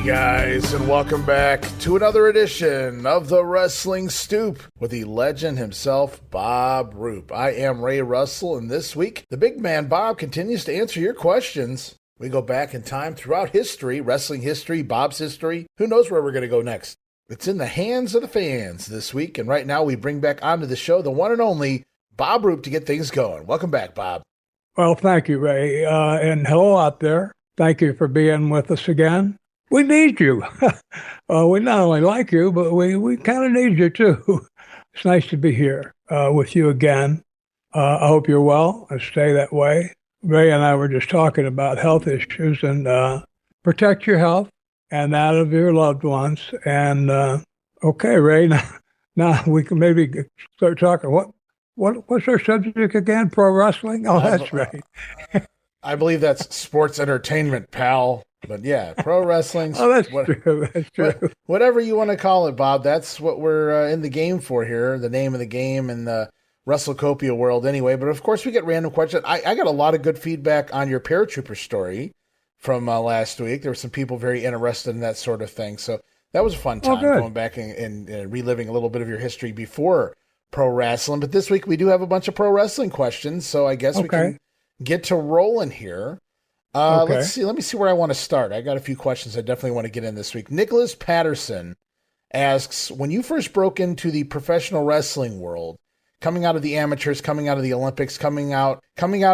guys, and welcome back to another edition of the Wrestling Stoop with the legend himself, Bob Roop. I am Ray Russell, and this week, the big man Bob continues to answer your questions. We go back in time throughout history, wrestling history, Bob's history. Who knows where we're going to go next? It's in the hands of the fans this week, and right now we bring back onto the show the one and only Bob Roop to get things going. Welcome back, Bob. Well, thank you, Ray, and hello out there. Thank you for being with us again. We need you. We not only like you, but we kind of need you too. It's nice to be here with you again. I hope you're well and stay that way. Ray and I were just talking about health issues, and protect your health and that of your loved ones. And okay, Ray, now we can maybe start talking. What's our subject again? Pro wrestling? Oh, that's right. I believe that's sports entertainment, pal. But yeah, pro wrestling. Oh, that's true. That's true. Whatever you want to call it, Bob, that's what we're in the game for here, the name of the game in the WrestleCopia world anyway. But of course, we get random questions. I got a lot of good feedback on your paratrooper story from last week. There were some people very interested in that sort of thing. So that was a fun time going back and reliving a little bit of your history before pro wrestling. But this week we do have a bunch of pro wrestling questions. So I guess we can get to rolling here. Let's see. Let me see where I want to start. I got a few questions I definitely want to get in this week. Nicholas Patterson asks, when you first broke into the professional wrestling world, coming out of the amateurs, coming out of the Olympics, coming out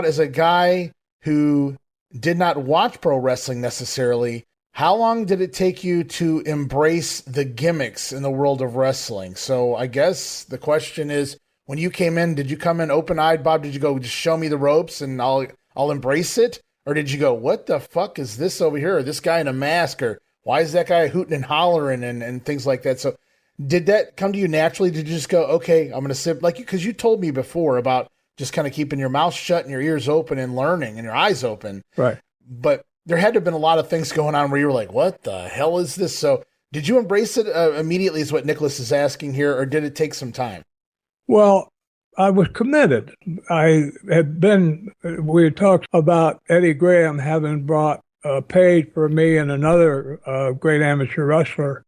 as a guy who did not watch pro wrestling necessarily, how long did it take you to embrace the gimmicks in the world of wrestling? So I guess the question is, when you came in, did you come in open-eyed, Bob? Did you go, just show me the ropes and I'll embrace it? Or did you go, what the fuck is this over here? Or this guy in a mask? Or why is that guy hooting and hollering and things like that? So did that come to you naturally? Did you just go, okay, I'm going to sit, like, because you told me before about just kind of keeping your mouth shut and your ears open and learning and your eyes open. Right. But there had to have been a lot of things going on where you were like, what the hell is this? So did you embrace it immediately is what Nicholas is asking here, or did it take some time? Well, I was committed. We had talked about Eddie Graham having paid for me and another great amateur wrestler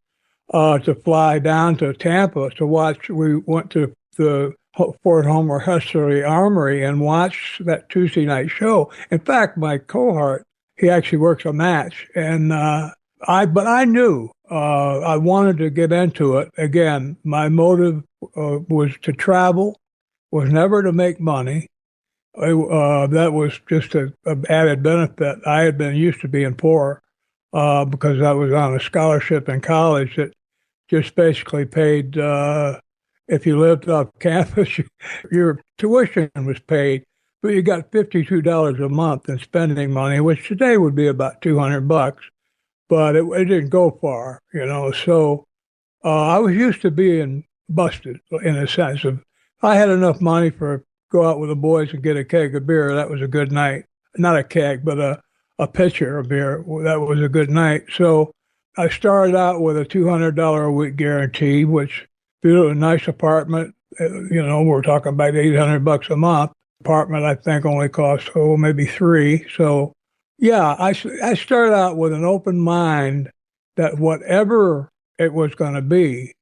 to fly down to Tampa to watch. We went to the Fort Homer Huxley Armory and watched that Tuesday night show. In fact, my cohort, he actually works a match. And I knew I wanted to get into it. Again, my motive was to travel. Was never to make money. That was just an added benefit. I had been used to being poor because I was on a scholarship in college that just basically paid, if you lived off campus, your tuition was paid, but you got $52 a month in spending money, which today would be about $200, but it didn't go far, So I was used to being busted in a sense of, I had enough money for go out with the boys and get a keg of beer. That was a good night. Not a keg, but a pitcher of beer. That was a good night. So I started out with a $200 a week guarantee, which built a nice apartment. We're talking about $800 a month. Apartment, I think, only cost maybe $3. So yeah, I started out with an open mind that whatever it was going to be,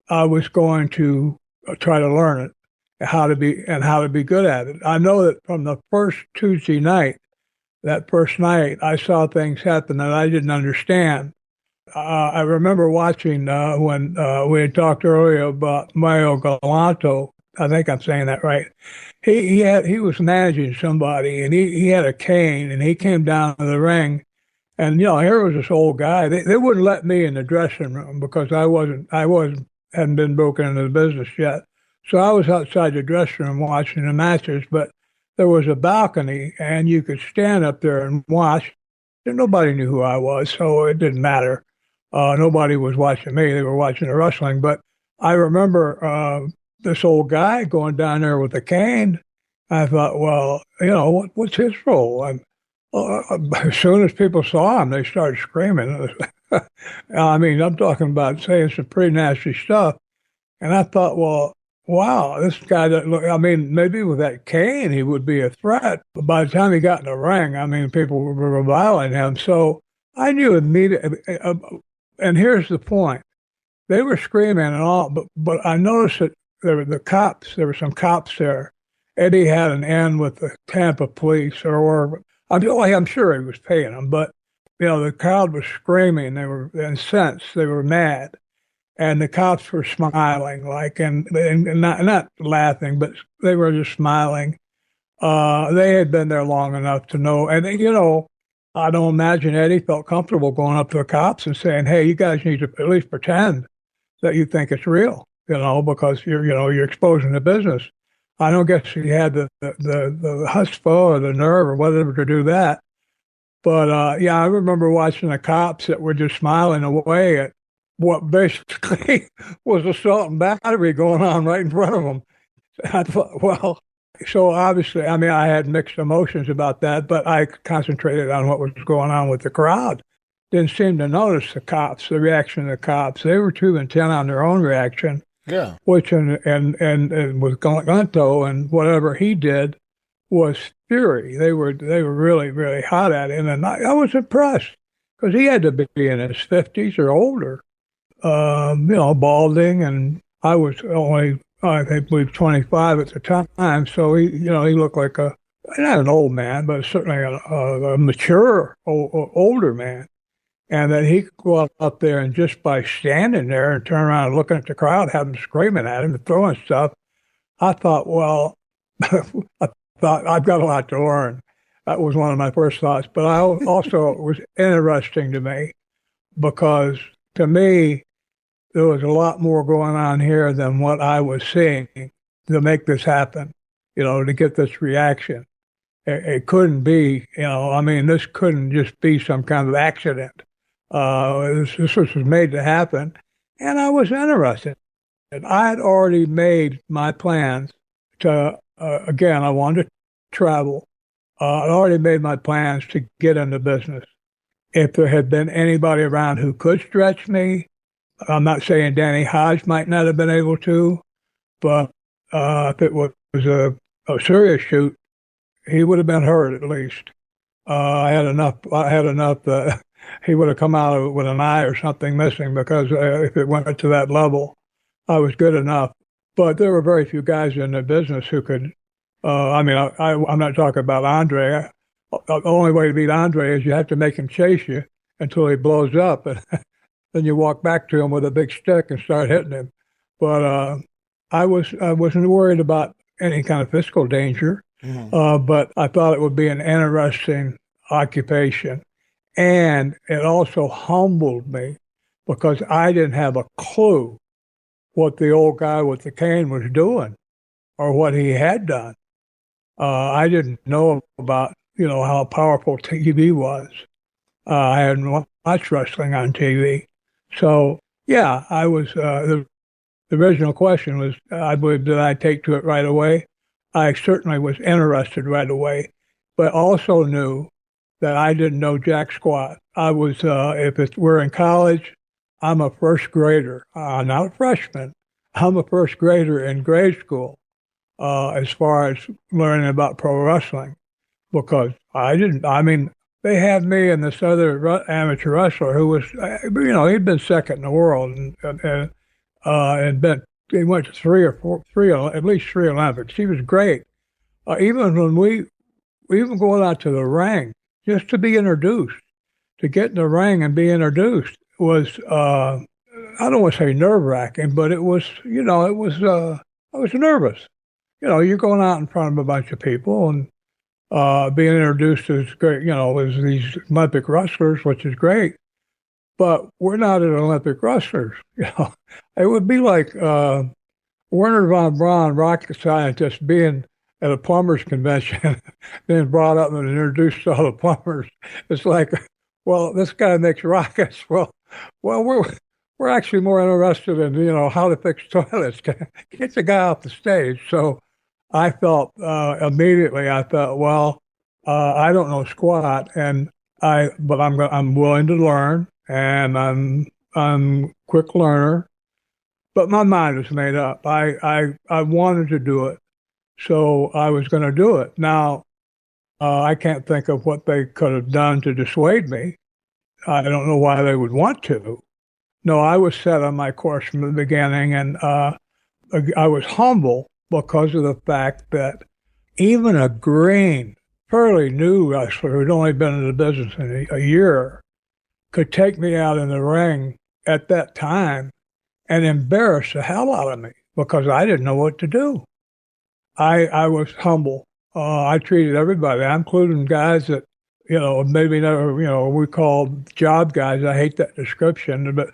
I was going to try to learn it. How to be good at it. I know that from the first Tuesday night, that first night, I saw things happen that I didn't understand. I remember watching when we had talked earlier about Mario Galanto. I think I'm saying that right. He was managing somebody, and he had a cane, and he came down to the ring, and here was this old guy. They wouldn't let me in the dressing room because hadn't been broken into the business yet. So I was outside the dressing room watching the matches, but there was a balcony and you could stand up there and watch. And nobody knew who I was, so it didn't matter. Nobody was watching me. They were watching the wrestling. But I remember this old guy going down there with a cane. I thought, well, what's his role? And as soon as people saw him, they started screaming. I'm talking about saying some pretty nasty stuff. And I thought, well, wow, this guy doesn't look, maybe with that cane, he would be a threat. But by the time he got in the ring, people were reviling him. So I knew immediately, and here's the point. They were screaming and all, but I noticed that there were the cops. There were some cops there. Eddie had an end with the Tampa police, or I'm sure he was paying them, but the crowd was screaming. They were incensed. They were mad, and the cops were smiling, like and not laughing, but they were just smiling. They had been there long enough to know, and I don't imagine Eddie felt comfortable going up to the cops and saying, "Hey, you guys need to at least pretend that you think it's real," because you're exposing the business. I don't guess he had the chutzpah or the nerve or whatever to do that. But yeah, I remember watching the cops that were just smiling away at what basically was assault and battery going on right in front of them. I thought, well, so obviously, I mean, I had mixed emotions about that, but I concentrated on what was going on with the crowd. Didn't seem to notice the cops, the reaction of the cops. They were too intent on their own reaction. Yeah. Which and with Gunto and whatever he did was fury. They were really, really hot at him, and I was impressed because he had to be in his 50s or older, balding, and I was only I believe 25 at the time, so he looked like not an old man, but certainly a mature older man. And that he could go up there and just by standing there and turn around and looking at the crowd, have them screaming at him and throwing stuff, I thought, well, I've got a lot to learn. That was one of my first thoughts. But I also, it was interesting to me because to me, there was a lot more going on here than what I was seeing to make this happen, to get this reaction. It couldn't be, this couldn't just be some kind of accident. This was made to happen, and I was interested. And I had already made my plans to, again, I wanted to travel. I'd already made my plans to get into business. If there had been anybody around who could stretch me, I'm not saying Danny Hodge might not have been able to, but if it was a serious shoot, he would have been hurt at least. I had enough that he would have come out of it with an eye or something missing because if it went to that level, I was good enough. But there were very few guys in the business who could. I'm not talking about Andre. The only way to beat Andre is you have to make him chase you until he blows up, and then you walk back to him with a big stick and start hitting him. But I wasn't worried about any kind of physical danger. Mm-hmm. But I thought it would be an interesting occupation. And it also humbled me because I didn't have a clue what the old guy with the cane was doing or what he had done. I didn't know about, how powerful TV was. I hadn't watched wrestling on TV. So, yeah, I was, the original question was, I believe, did I take to it right away? I certainly was interested right away, but also knew that I didn't know jack squat. I was, we're in college, I'm a first grader, not a freshman. I'm a first grader in grade school as far as learning about pro wrestling because they had me and this other amateur wrestler who was, he'd been second in the world he went to at least three Olympics. He was great. Even when we even going out to the ring, just to be introduced, to get in the ring and be introduced was, I don't want to say nerve-wracking, but it was, I was nervous. You're going out in front of a bunch of people and being introduced as great, as these Olympic wrestlers, which is great. But we're not an Olympic wrestlers. It would be like Werner von Braun, rocket scientist, being at a plumbers convention, being brought up and introduced to all the plumbers. It's like, well, this guy makes rockets. Well, we're actually more interested in how to fix toilets. Get the guy off the stage. So I felt immediately. I thought, well, I don't know squat, but I'm willing to learn. And I'm a quick learner, but my mind was made up. I wanted to do it, so I was going to do it. Now, I can't think of what they could have done to dissuade me. I don't know why they would want to, No, I was set on my course from the beginning, and I was humble because of the fact that even a green, fairly new wrestler who'd only been in the business in a year could take me out in the ring at that time and embarrass the hell out of me because I didn't know what to do. I was humble. I treated everybody, including guys that, maybe never, we call job guys. I hate that description, but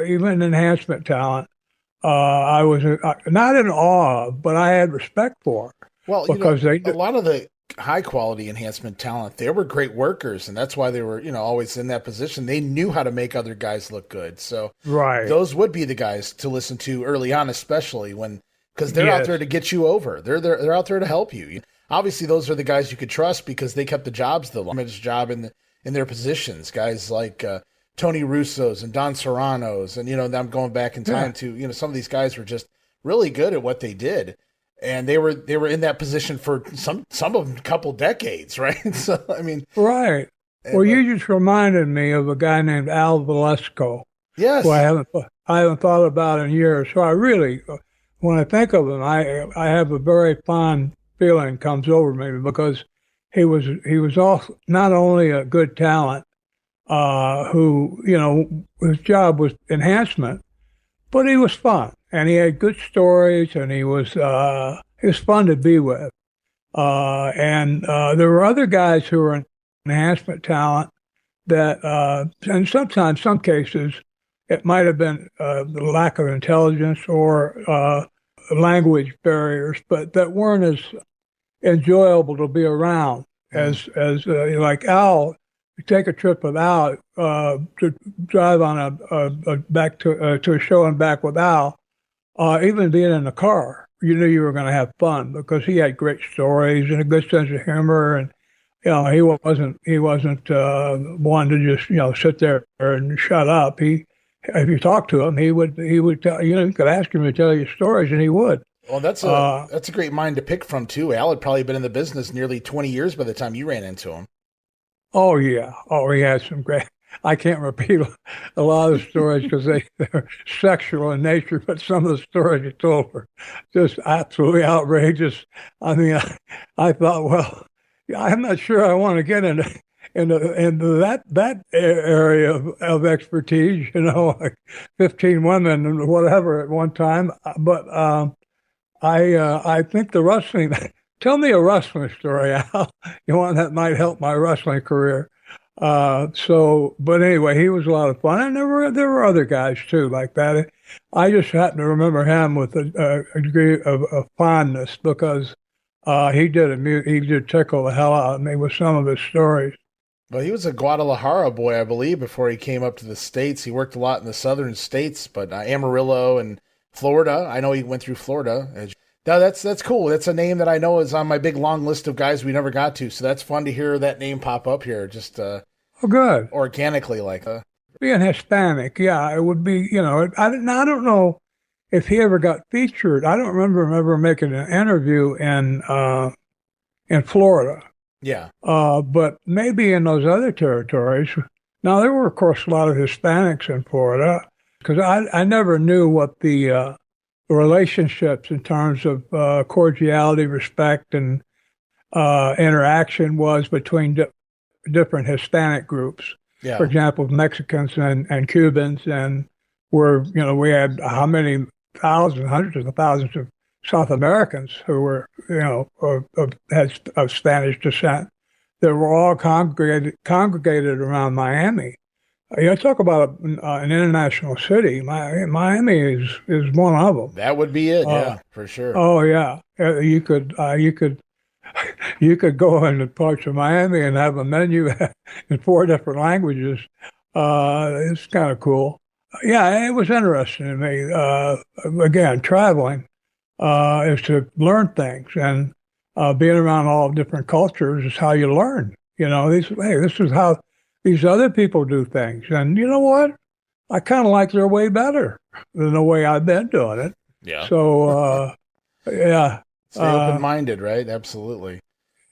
even enhancement talent, I was not in awe, but I had respect for Well, because a lot of the high quality enhancement talent, they were great workers, and that's why they were, always in that position. They knew how to make other guys look good. So right. those would be the guys to listen to early on, especially because they're out there to get you over. They're out there to help you. Obviously, those are the guys you could trust because they kept the jobs the longest job in their positions. Guys like Tony Russo's and Don Serrano's, and I'm going back in time to some of these guys were just really good at what they did, and they were in that position for some of them a couple decades, right? So I mean, right. Well, you just reminded me of a guy named Al Velasco. Yes, who I haven't thought about in years. So I really, when I think of him, I have a very fond feeling comes over me because he was also not only a good talent, who his job was enhancement, but he was fun and he had good stories and he was fun to be with. And there were other guys who were enhancement talent that, and sometimes, some cases, it might have been the lack of intelligence or language barriers, but that weren't as enjoyable to be around as like Al. You take a trip with Al to drive on a back to a show and back with Al. Even being in the car, you knew you were going to have fun because he had great stories and a good sense of humor, and he wasn't one to just sit there and shut up. If you talk to him, he would tell you could ask him to tell you stories, and he would. Well, that's a great mind to pick from too. Al had probably been in the business nearly 20 years by the time you ran into him. Oh yeah, he had some great. I can't repeat a lot of the stories because they're sexual in nature, but some of the stories he told were just absolutely outrageous. I mean, I thought, well, I'm not sure I want to get into that area of expertise, like 15 women and whatever at one time. But I think the wrestling. Tell me a wrestling story, Al. You want that might help my wrestling career. But anyway, he was a lot of fun, and there were other guys too like that. I just happen to remember him with a degree of fondness because he did tickle the hell out of me with some of his stories. Well, he was a Guadalajara boy, I believe, before he came up to the States. He worked a lot in the southern states, but Amarillo and Florida. I know he went through Florida. No, that's cool. That's a name that I know is on my big long list of guys we never got to. So that's fun to hear that name pop up here, just good organically, like being Hispanic. Yeah, it would be. I don't know if he ever got featured. I don't remember him ever making an interview in Florida. Yeah. But maybe in those other territories. Now there were, of course, a lot of Hispanics in Florida because I never knew what the relationships in terms of cordiality, respect, and interaction was between different Hispanic groups. Yeah. For example, Mexicans and Cubans, and we had how many thousands, hundreds of thousands of South Americans who were of Spanish descent that were all congregated around Miami. Talk about an international city. Miami is one of them. That would be it, yeah, for sure. Oh yeah, you could go into parts of Miami and have a menu in 4 different languages. It's kind of cool. Yeah, it was interesting to me. Again, traveling is to learn things, and being around all different cultures is how you learn. This is how these other people do things. And you know what? I kind of like their way better than the way I've been doing it. Yeah. So, yeah. Stay open-minded, right? Absolutely.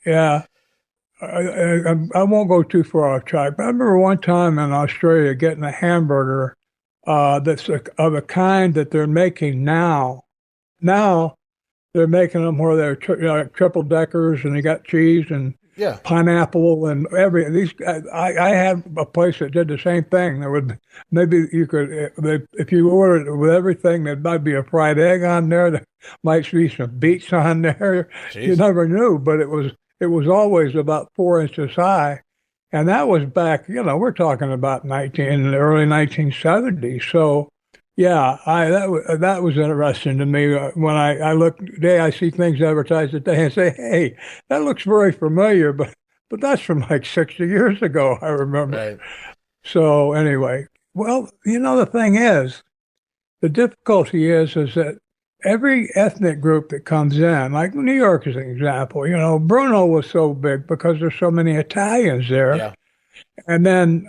Yeah. I won't go too far off track, but I remember one time in Australia getting a hamburger that's of a kind that they're making now. Now they're making them where they're triple deckers and they got cheese and Yeah. pineapple and every these. I had a place that did the same thing. There would maybe you could if you ordered it with everything, there might be a fried egg on there. There might be some beets on there. Jeez. You never knew, but it was always about 4 inches high, and that was back. We're talking about in the early 1970s. So. Yeah, that was interesting to me. When I look today, I see things advertised today and say, "Hey, that looks very familiar," but that's from like 60 years ago. I remember. Right. So anyway, well, the thing is, the difficulty is that every ethnic group that comes in, like New York is an example. Bruno was so big because there's so many Italians there, Yeah. and then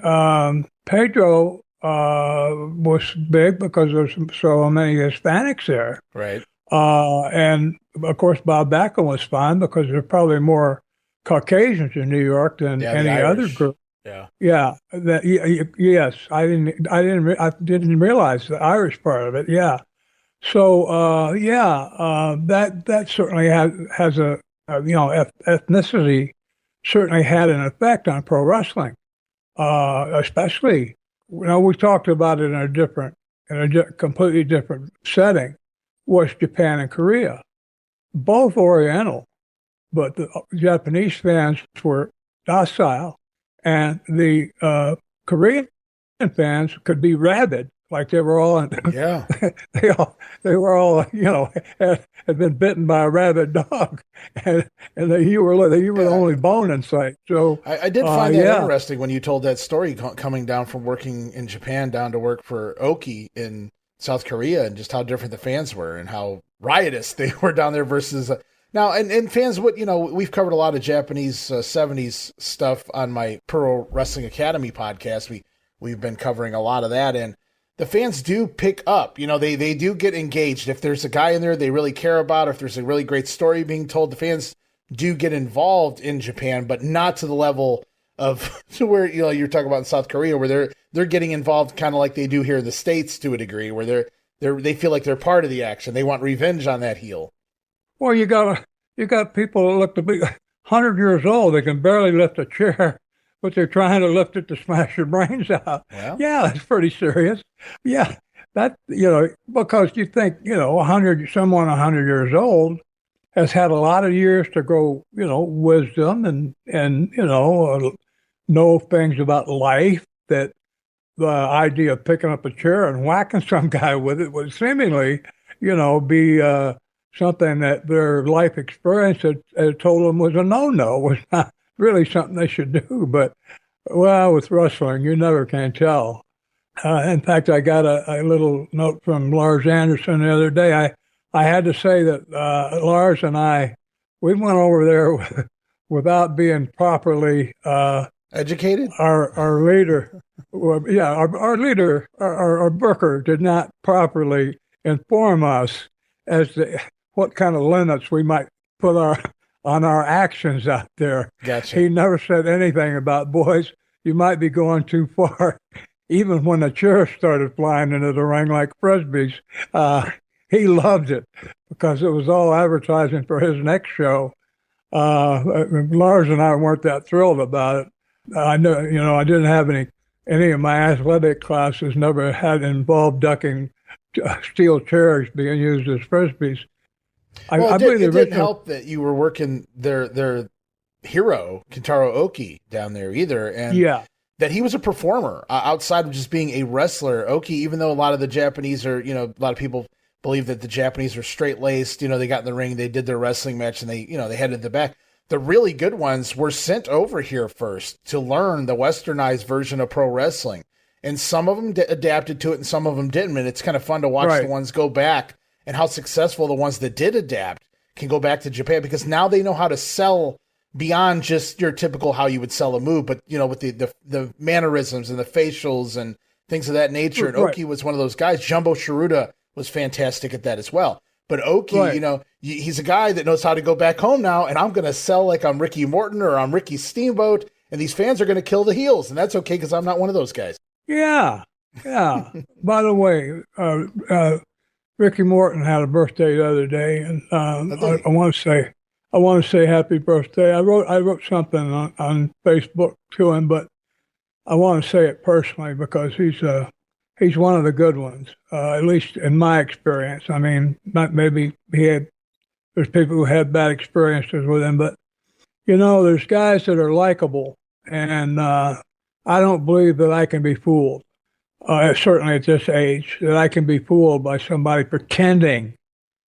Pedro was big because there's so many Hispanics there. Right. And of course, Bob Backlund was fine because there's probably more Caucasians in New York than any other group. Yeah. Yeah. Yes. I didn't realize the Irish part of it. Yeah. So, that certainly has a ethnicity certainly had an effect on pro wrestling, especially. We talked about it in a completely different setting, was Japan and Korea, both Oriental, but the Japanese fans were docile, and the Korean fans could be rabid, like they were all. Yeah. they were all had been bitten by a rabid dog, and you were the only bone in sight. So I did find that interesting when you told that story coming down from working in Japan down to work for Oki in South Korea, and just how different the fans were and how riotous they were down there versus now. And fans would, we've covered a lot of Japanese 70s stuff on my Pro Wrestling Academy podcast. We've been covering a lot of that, and the fans do pick up. They do get engaged. If there's a guy in there they really care about, if there's a really great story being told, the fans do get involved in Japan, but not to the level of where you're talking about in South Korea, where they're getting involved kind of like they do here in the States to a degree, where they feel like they're part of the action. They want revenge on that heel. Well, you got people that look to be 100 years old. They can barely lift a chair, but they're trying to lift it to smash your brains out. Well, yeah, that's pretty serious. Yeah, that because you think someone 100 years old has had a lot of years to grow, wisdom and know things about life, that the idea of picking up a chair and whacking some guy with it would seemingly, be something that their life experience had told them was a no-no, was not really something they should do. But, well, with wrestling, you never can tell. In fact, I got a little note from Lars Anderson the other day. I had to say that Lars and we went over there without being properly educated. Our leader, our leader, our booker did not properly inform us as to what kind of limits we might put on our actions out there. Gotcha. He never said anything about, boys, you might be going too far. Even when the chairs started flying into the ring like frisbees, he loved it because it was all advertising for his next show. Lars and I weren't that thrilled about it. I know, I didn't have any of my athletic classes never had involved ducking steel chairs being used as frisbees. It didn't help that you were working their hero, Kentaro Oki, down there either. And that he was a performer outside of just being a wrestler. Oki, even though a lot of the Japanese are, a lot of people believe that the Japanese are straight-laced, they got in the ring, they did their wrestling match, and they headed to the back. The really good ones were sent over here first to learn the westernized version of pro wrestling. And some of them adapted to it and some of them didn't. And it's kind of fun to watch the ones go back and how successful the ones that did adapt can go back to Japan, because now they know how to sell beyond just your typical how you would sell a move, but with the mannerisms and the facials and things of that nature. And Oki was one of those guys. Jumbo Shiruda was fantastic at that as well. But Oki, he's a guy that knows how to go back home now, and I'm going to sell like I'm Ricky Morton or I'm Ricky Steamboat, and these fans are going to kill the heels, and that's okay because I'm not one of those guys. Yeah. Yeah. By the way, Ricky Morton had a birthday the other day, and Oh, did he? I want to say happy birthday. I wrote something on Facebook to him, but I want to say it personally because he's one of the good ones, at least in my experience. I mean, not maybe there's people who had bad experiences with him, but there's guys that are likable, and I don't believe that I can be fooled. Certainly at this age, that I can be fooled by somebody pretending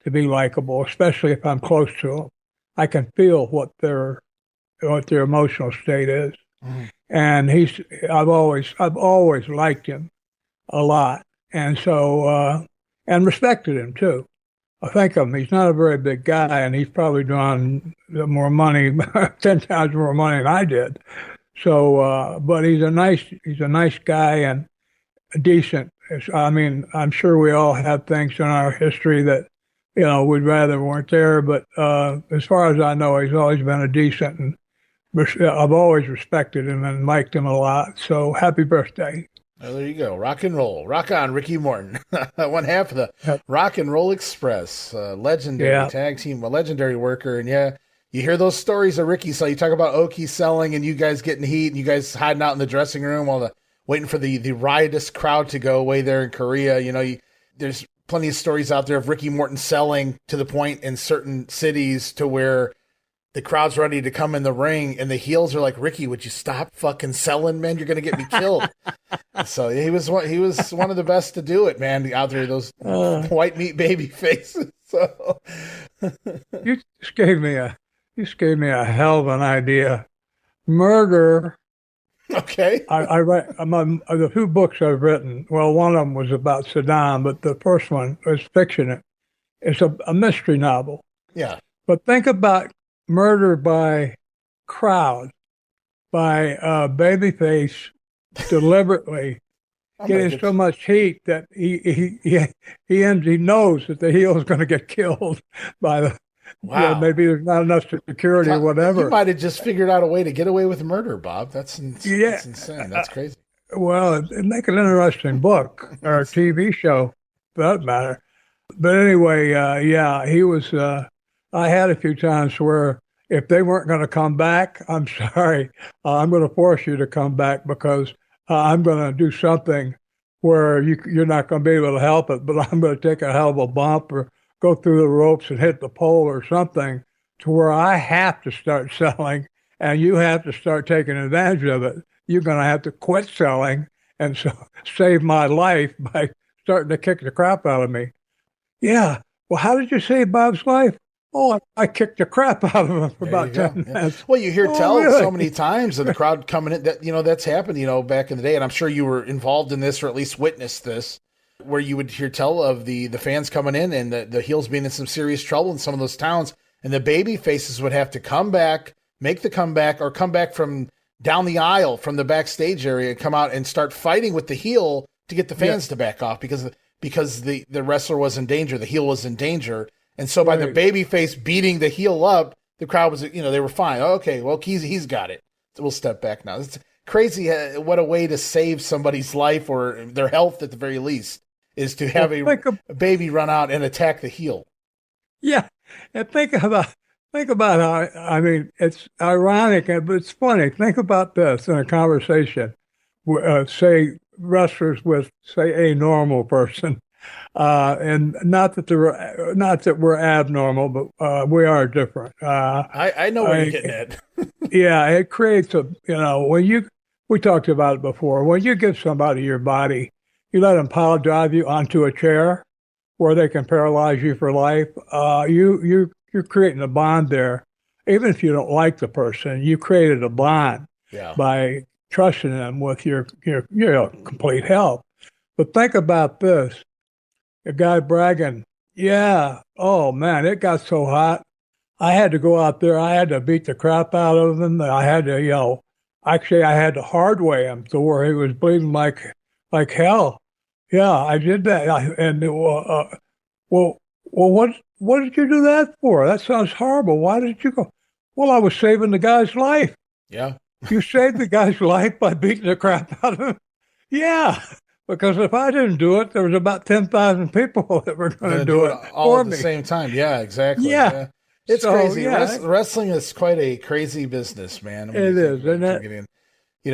to be likable, especially if I'm close to them. I can feel what their emotional state is, Mm. and I've always liked him a lot, and so and respected him too. I think of him. He's not a very big guy, and he's probably drawn more money, 10 times more money than I did. So, but he's a nice guy and decent. I mean, I'm sure we all have things in our history that we'd rather weren't there. But as far as I know, he's always been a decent, and I've always respected him and liked him a lot. So, happy birthday! Oh, there you go. Rock and roll. Rock on, Ricky Morton. One half of the Yep. Rock and Roll Express. Legendary Yeah, tag team, a legendary worker. And yeah, you hear those stories of Ricky. So you talk about Oki selling and you guys getting heat and you guys hiding out in the dressing room while waiting for the riotous crowd to go away there in Korea. There's plenty of stories out there of Ricky Morton selling to the point in certain cities to where the crowd's ready to come in the ring and the heels are like, Ricky, would you stop fucking selling, man? You're going to get me killed. So he was one of the best to do it, man, out there, those uh, white meat baby faces. So you just gave me a hell of an idea. Murder. okay. I write the two books I've written. Well, one of them was about Saddam, but the first one was fiction. It's a mystery novel. Yeah. But think about murder by crowd, by babyface deliberately I'm gonna getting get so much heat that he knows that the heel is going to get killed by the. Yeah, wow. maybe there's not enough security or You whatever. might have just figured out a way to get away with murder, Bob. Yeah, That's insane. That's crazy. well, it'd make an interesting book or a TV show, for that matter. But anyway, yeah, he was. I had a few times where if they weren't going to come back, I'm sorry, I'm going to force you to come back because I'm going to do something where you're not going to be able to help it, but I'm going to take a hell of a bump or go through the ropes and hit the pole or something to where I have to start selling and you have to start taking advantage of it. You're going to have to quit selling and so save my life by starting to kick the crap out of me. Yeah. Well, how did you save Bob's life? Oh, I kicked the crap out of him for There you about go. 10 Yeah. minutes. Well, you hear Oh, tell really? so many times of the crowd coming in that that's happened back in the day, and I'm sure you were involved in this or at least witnessed this, where you would hear tell of the fans coming in and the heels being in some serious trouble in some of those towns, and the baby faces would have to come back, make the comeback, or come back from down the aisle from the backstage area, come out and start fighting with the heel to get the Yeah, fans to back off because the wrestler was in danger, the heel was in danger. And so by the right. baby face beating the heel up, the crowd was, they were fine. Okay, well, he's got it. So we'll step back now. It's crazy what a way to save somebody's life or their health at the very least is to have Well, a baby run out and attack the heel. yeah, and think about how, I mean, it's ironic, but it's funny. Think about this in a conversation, say wrestlers with, say, a normal person. And not that we're abnormal, but we are different. I know where you're getting at. Yeah, it creates we talked about it before. When you give somebody your body, you let them pile drive you onto a chair where they can paralyze you for life. You're creating a bond there. Even if you don't like the person, you created a bond Yeah. by trusting them with your complete health. But think about this. A guy bragging, yeah, oh man, it got so hot. I had to go out there. I had to beat the crap out of him. I had to, actually, I had to hard way him to where he was bleeding like hell. Yeah, I did that. Well, what did you do that for? That sounds horrible. Why did you go? Well, I was saving the guy's life. Yeah. You saved the guy's life by beating the crap out of him. Yeah. because if I didn't do it, there was about 10,000 people that were going to Gonna do do it it all for at the me. same time. Yeah, exactly. Yeah. Yeah. It's So crazy. yeah, Wrestling is quite a crazy business, man. When you it think is, about it, isn't to it? get in.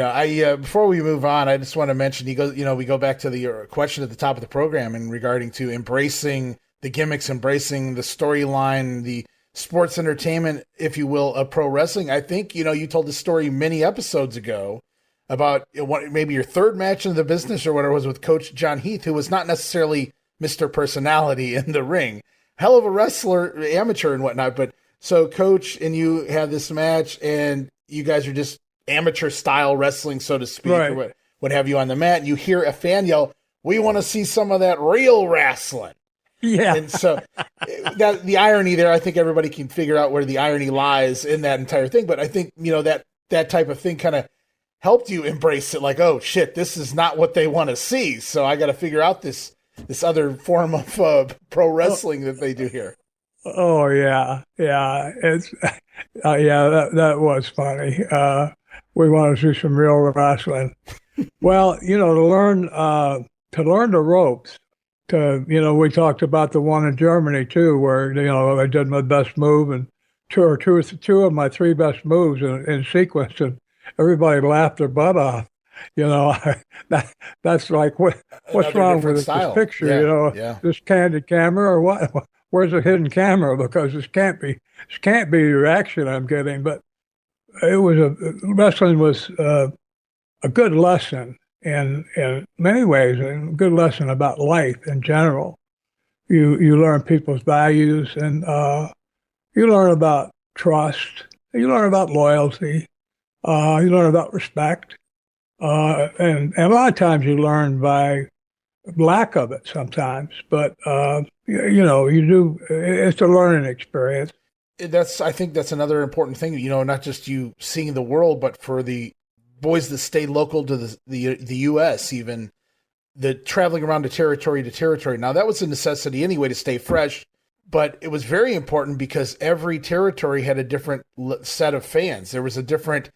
I before we move on, I just want to mention we go back to the question at the top of the program in regarding to embracing the gimmicks, embracing the storyline, the sports entertainment, if you will, of pro wrestling. I think you told the story many episodes ago about maybe your third match in the business or whatever it was with Coach John Heath, who was not necessarily Mr. Personality in the ring, hell of a wrestler, amateur and whatnot, but. So, Coach, and you have this match, and you guys are just amateur style wrestling, so to speak, or Right. what have you on the mat, and you hear a fan yell, "We want to see some of that real wrestling." Yeah. And so that the irony there, I think everybody can figure out where the irony lies in that entire thing. But I think, that type of thing kind of helped you embrace it, like, oh shit, this is not what they want to see. So I got to figure out this other form of pro wrestling that they do here. Oh yeah, yeah. It's yeah. That was funny. We want to see some real wrestling. Well, to learn the ropes. We talked about the one in Germany too, where I did my best move and two of my three best moves in sequence, and everybody laughed their butt off. You know, that's like what's Another wrong different with this style. picture? Yeah, yeah. This candid camera or what? Where's the hidden camera? Because this can't be the reaction I'm getting. But wrestling was a good lesson in many ways, and a good lesson about life in general. You learn people's values, and you learn about trust. You learn about loyalty. You learn about respect. And a lot of times you learn by lack of it sometimes, but you do. It's a learning experience. I think that's another important thing, not just you seeing the world, but for the boys that stay local to the U.S., even the traveling around to territory. Now, that was a necessity anyway to stay fresh, but it was very important because every territory had a different set of fans. There was a different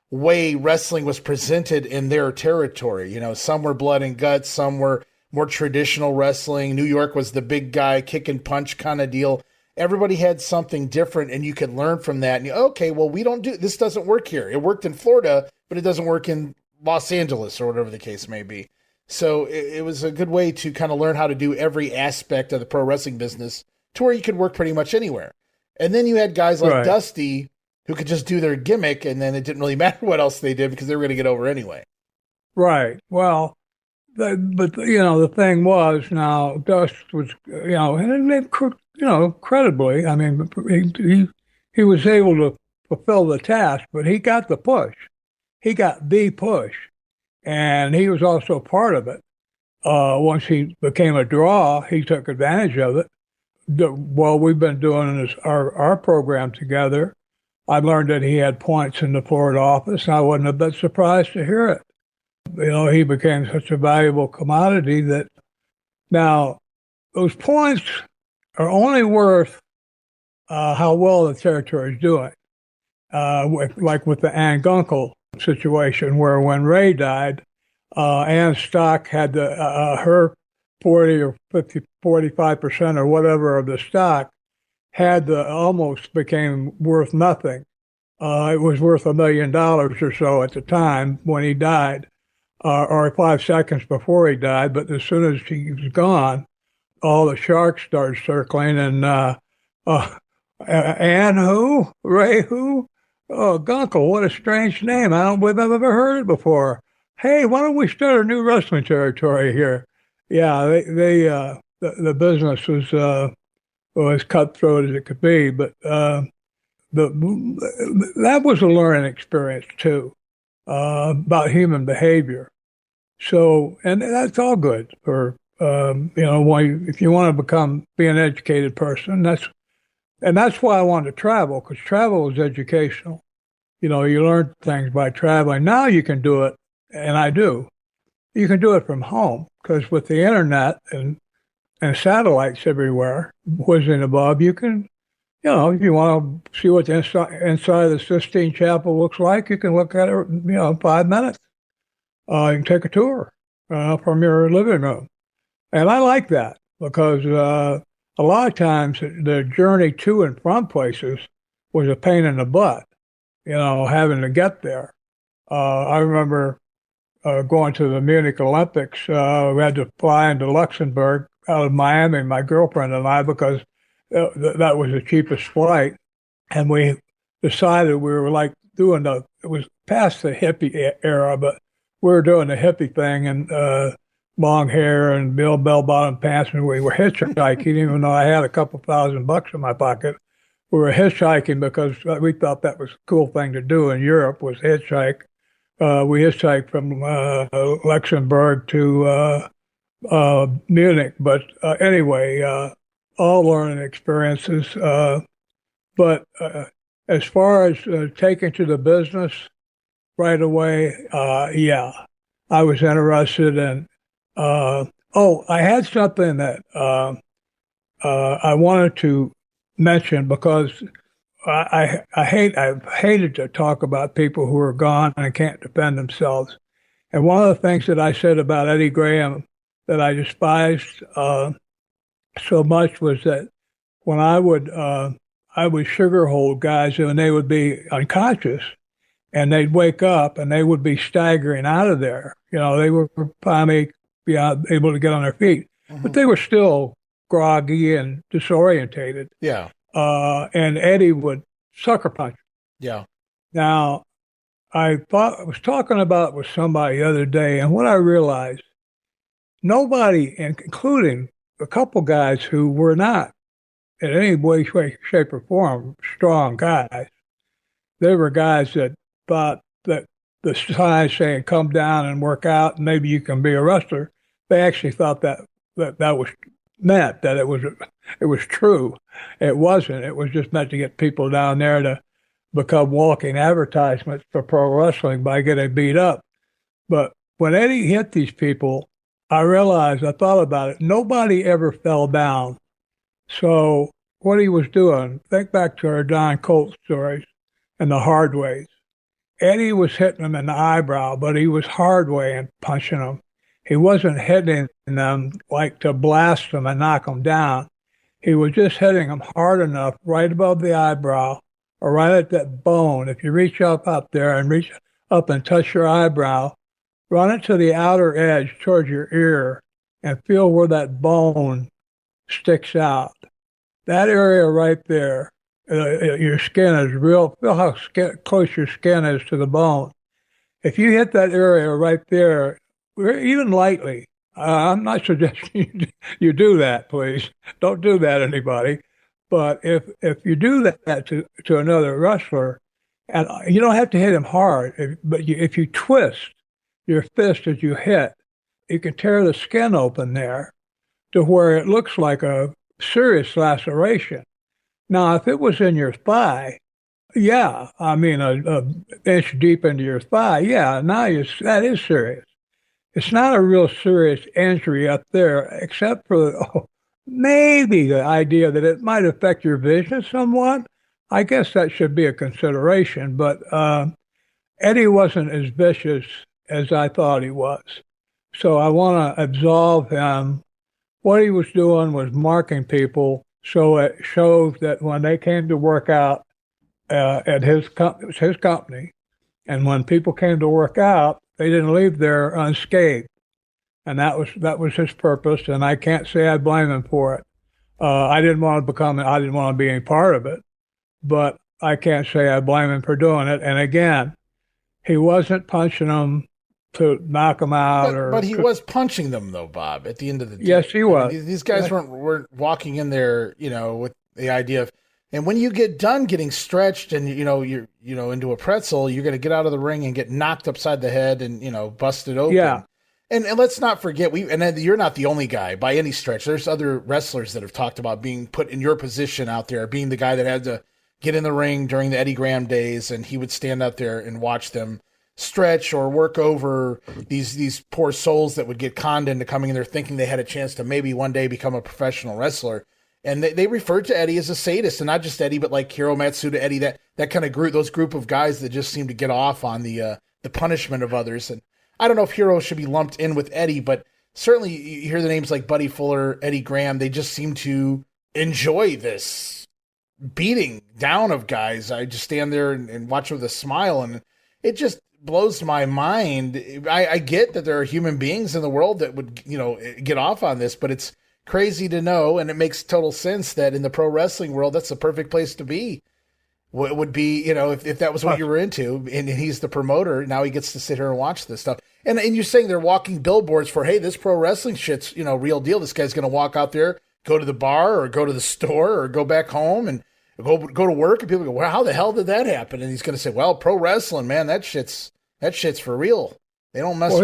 way wrestling was presented in their territory. Some were blood and guts, some were more traditional wrestling. New York was the big guy, kick and punch kind of deal. Everybody had something different, and you could learn from that. And okay, well, this doesn't work here. It worked in Florida, but it doesn't work in Los Angeles or whatever the case may be. So it was a good way to kind of learn how to do every aspect of the pro wrestling business to where you could work pretty much anywhere. And then you had guys like Right. Dusty who could just do their gimmick, and then it didn't really matter what else they did because they were going to get over anyway. Right. Well, but the thing was now Dust was credibly. I mean, he was able to fulfill the task, but he got the push. He got the push, and he was also part of it. Once he became a draw, he took advantage of it. While we've been doing our program together, I learned that he had points in the Florida office, and I wasn't a bit surprised to hear it. He became such a valuable commodity that now those points are only worth how well the territory is doing. Like with the Ann Gunkel situation, where when Ray died, Ann's stock had her 40 or 50, 45% or whatever of the stock almost became worth nothing. It was worth $1 million or so at the time when he died, or 5 seconds before he died. But as soon as he was gone, all the sharks started circling, and Ann who? Ray who? Oh, Gunkel, what a strange name. I don't believe I've ever heard it before. Hey, why don't we start a new wrestling territory here? Yeah, the business was as cutthroat as it could be, but that was a learning experience too, about human behavior. So, and that's all good for if you want to be an educated person. That's why I wanted to travel, because travel is educational. You learn things by traveling. Now you can do it, and I do. You can do it from home, because with the internet and satellites everywhere whizzing above, you can, if you want to see what the inside of the Sistine Chapel looks like, you can look at it, in 5 minutes. You can take a tour. from your living room. And I like that because a lot of times the journey to and from places was a pain in the butt, having to get there. I remember going to the Munich Olympics. We had to fly into Luxembourg out of Miami, my girlfriend and I, because that was the cheapest flight. And we decided we were like it was past the hippie era, but we were doing the hippie thing and long hair and bell-bottom pants, and we were hitchhiking, even though I had a couple $1,000 in my pocket. We were hitchhiking because we thought that was a cool thing to do in Europe, was hitchhike. We hitchhiked from Luxembourg to Munich. But anyway, all learning experiences. But as far as taking to the business right away, yeah, I was interested in. I had something that I wanted to mention because I've hated to talk about people who are gone and can't defend themselves. And one of the things that I said about Eddie Graham that I despised so much was that when I would sugar hold guys and they would be unconscious and they'd wake up and they would be staggering out of there. They were finally able to get on their feet, but they were still groggy and disorientated. Yeah. And Eddie would sucker punch. Yeah. Now, I was talking about it with somebody the other day, and what I realized, nobody, including a couple guys who were not in any way, shape, or form strong guys, they were guys that thought that the sign saying "come down and work out, and maybe you can be a wrestler," they actually thought that was meant that it was true. It wasn't. It was just meant to get people down there to become walking advertisements for pro wrestling by getting beat up. But when Eddie hit these people, I thought about it. Nobody ever fell down. So what he was doing, think back to our Don Colt stories and the hard ways. Eddie was hitting them in the eyebrow, but he was hard way and punching them. He wasn't hitting them like to blast them and knock them down. He was just hitting them hard enough right above the eyebrow or right at that bone. If you reach up there and reach up and touch your eyebrow, run it to the outer edge towards your ear and feel where that bone sticks out. That area right there, your skin is feel how close your skin is to the bone. If you hit that area right there, even lightly, I'm not suggesting you do that, please. Don't do that, anybody. But if you do that to another wrestler, and you don't have to hit him hard, but if you twist your fist as you hit, you can tear the skin open there to where it looks like a serious laceration. Now, if it was in your thigh, yeah, I mean, an inch deep into your thigh, yeah, that is serious. It's not a real serious injury up there, except for maybe the idea that it might affect your vision somewhat. I guess that should be a consideration, but Eddie wasn't as vicious as I thought he was. So I want to absolve him. What he was doing was marking people so it shows that when they came to work out at his company, and when people came to work out, they didn't leave there unscathed. And that was his purpose, and I can't say I blame him for it. I didn't want to be any part of it, but I can't say I blame him for doing it. And again, he wasn't punching them to knock them out. But he was punching them, though, Bob, at the end of the day. Yes, he was. I mean, these guys weren't walking in there, with the idea of, and when you get done getting stretched and, you're into a pretzel, you're going to get out of the ring and get knocked upside the head and, busted open. Yeah. And let's not forget, you're not the only guy by any stretch. There's other wrestlers that have talked about being put in your position out there, being the guy that had to get in the ring during the Eddie Graham days, and he would stand out there and watch them stretch or work over these poor souls that would get conned into coming in there thinking they had a chance to maybe one day become a professional wrestler. And they referred to Eddie as a sadist, and not just Eddie, but like Hiro Matsuda, Eddie, that kind of group, those group of guys that just seem to get off on the punishment of others. And I don't know if Hero should be lumped in with Eddie, but certainly you hear the names like Buddy Fuller, Eddie Graham. They just seem to enjoy this beating down of guys. I just stand there and watch with a smile, and it just blows my mind. I get that there are human beings in the world that would, get off on this, but it's crazy to know, and it makes total sense that in the pro wrestling world, that's the perfect place to be. What would be, if that was what you were into, and he's the promoter, now he gets to sit here and watch this stuff. And you're saying they're walking billboards for, hey, this pro wrestling shit's, real deal. This guy's going to walk out there, go to the bar or go to the store or go back home and go to work, and people go, well, how the hell did that happen? And he's going to say, well, pro wrestling, man, that shit's for real. They don't mess around.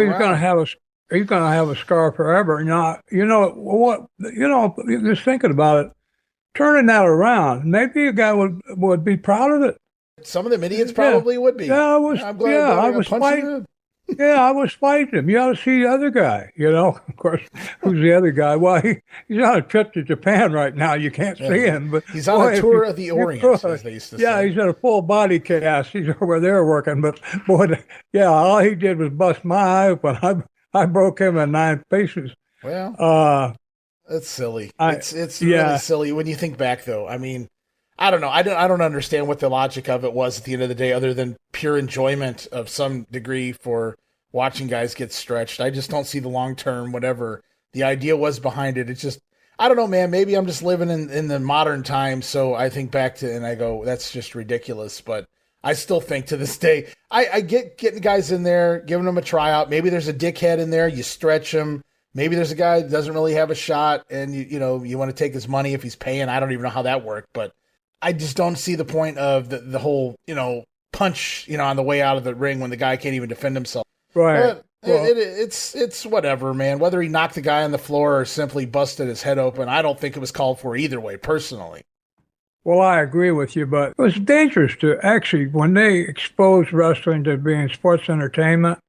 He's going to have a scar forever. Just thinking about it, turning that around, maybe a guy would be proud of it. Some of them idiots probably would be. Yeah, I was fighting. Yeah, I was fighting him. You ought to see the other guy. Of course, who's the other guy? Well, he's on a trip to Japan right now. You can't see him, but he's on a tour of the Orient, as they used to say. Yeah, he's in a full body cast. He's over there working, but boy, all he did was bust my eye open. I broke him in 9 pieces. Well, that's silly. It's really silly when you think back, though. I mean, I don't know. I don't understand what the logic of it was at the end of the day, other than pure enjoyment of some degree for watching guys get stretched. I just don't see the long term, whatever the idea was behind it. It's just, I don't know, man. Maybe I'm just living in the modern times, so I think back to and I go, that's just ridiculous. But I still think to this day, I get getting guys in there, giving them a tryout. Maybe there's a dickhead in there, you stretch him. Maybe there's a guy that doesn't really have a shot, and you want to take his money if he's paying. I don't even know how that worked, but I just don't see the point of the whole, punch, on the way out of the ring when the guy can't even defend himself. Right. It's whatever, man. Whether he knocked the guy on the floor or simply busted his head open, I don't think it was called for either way, personally. Well, I agree with you, but it was dangerous to actually, when they exposed wrestling to being sports entertainment,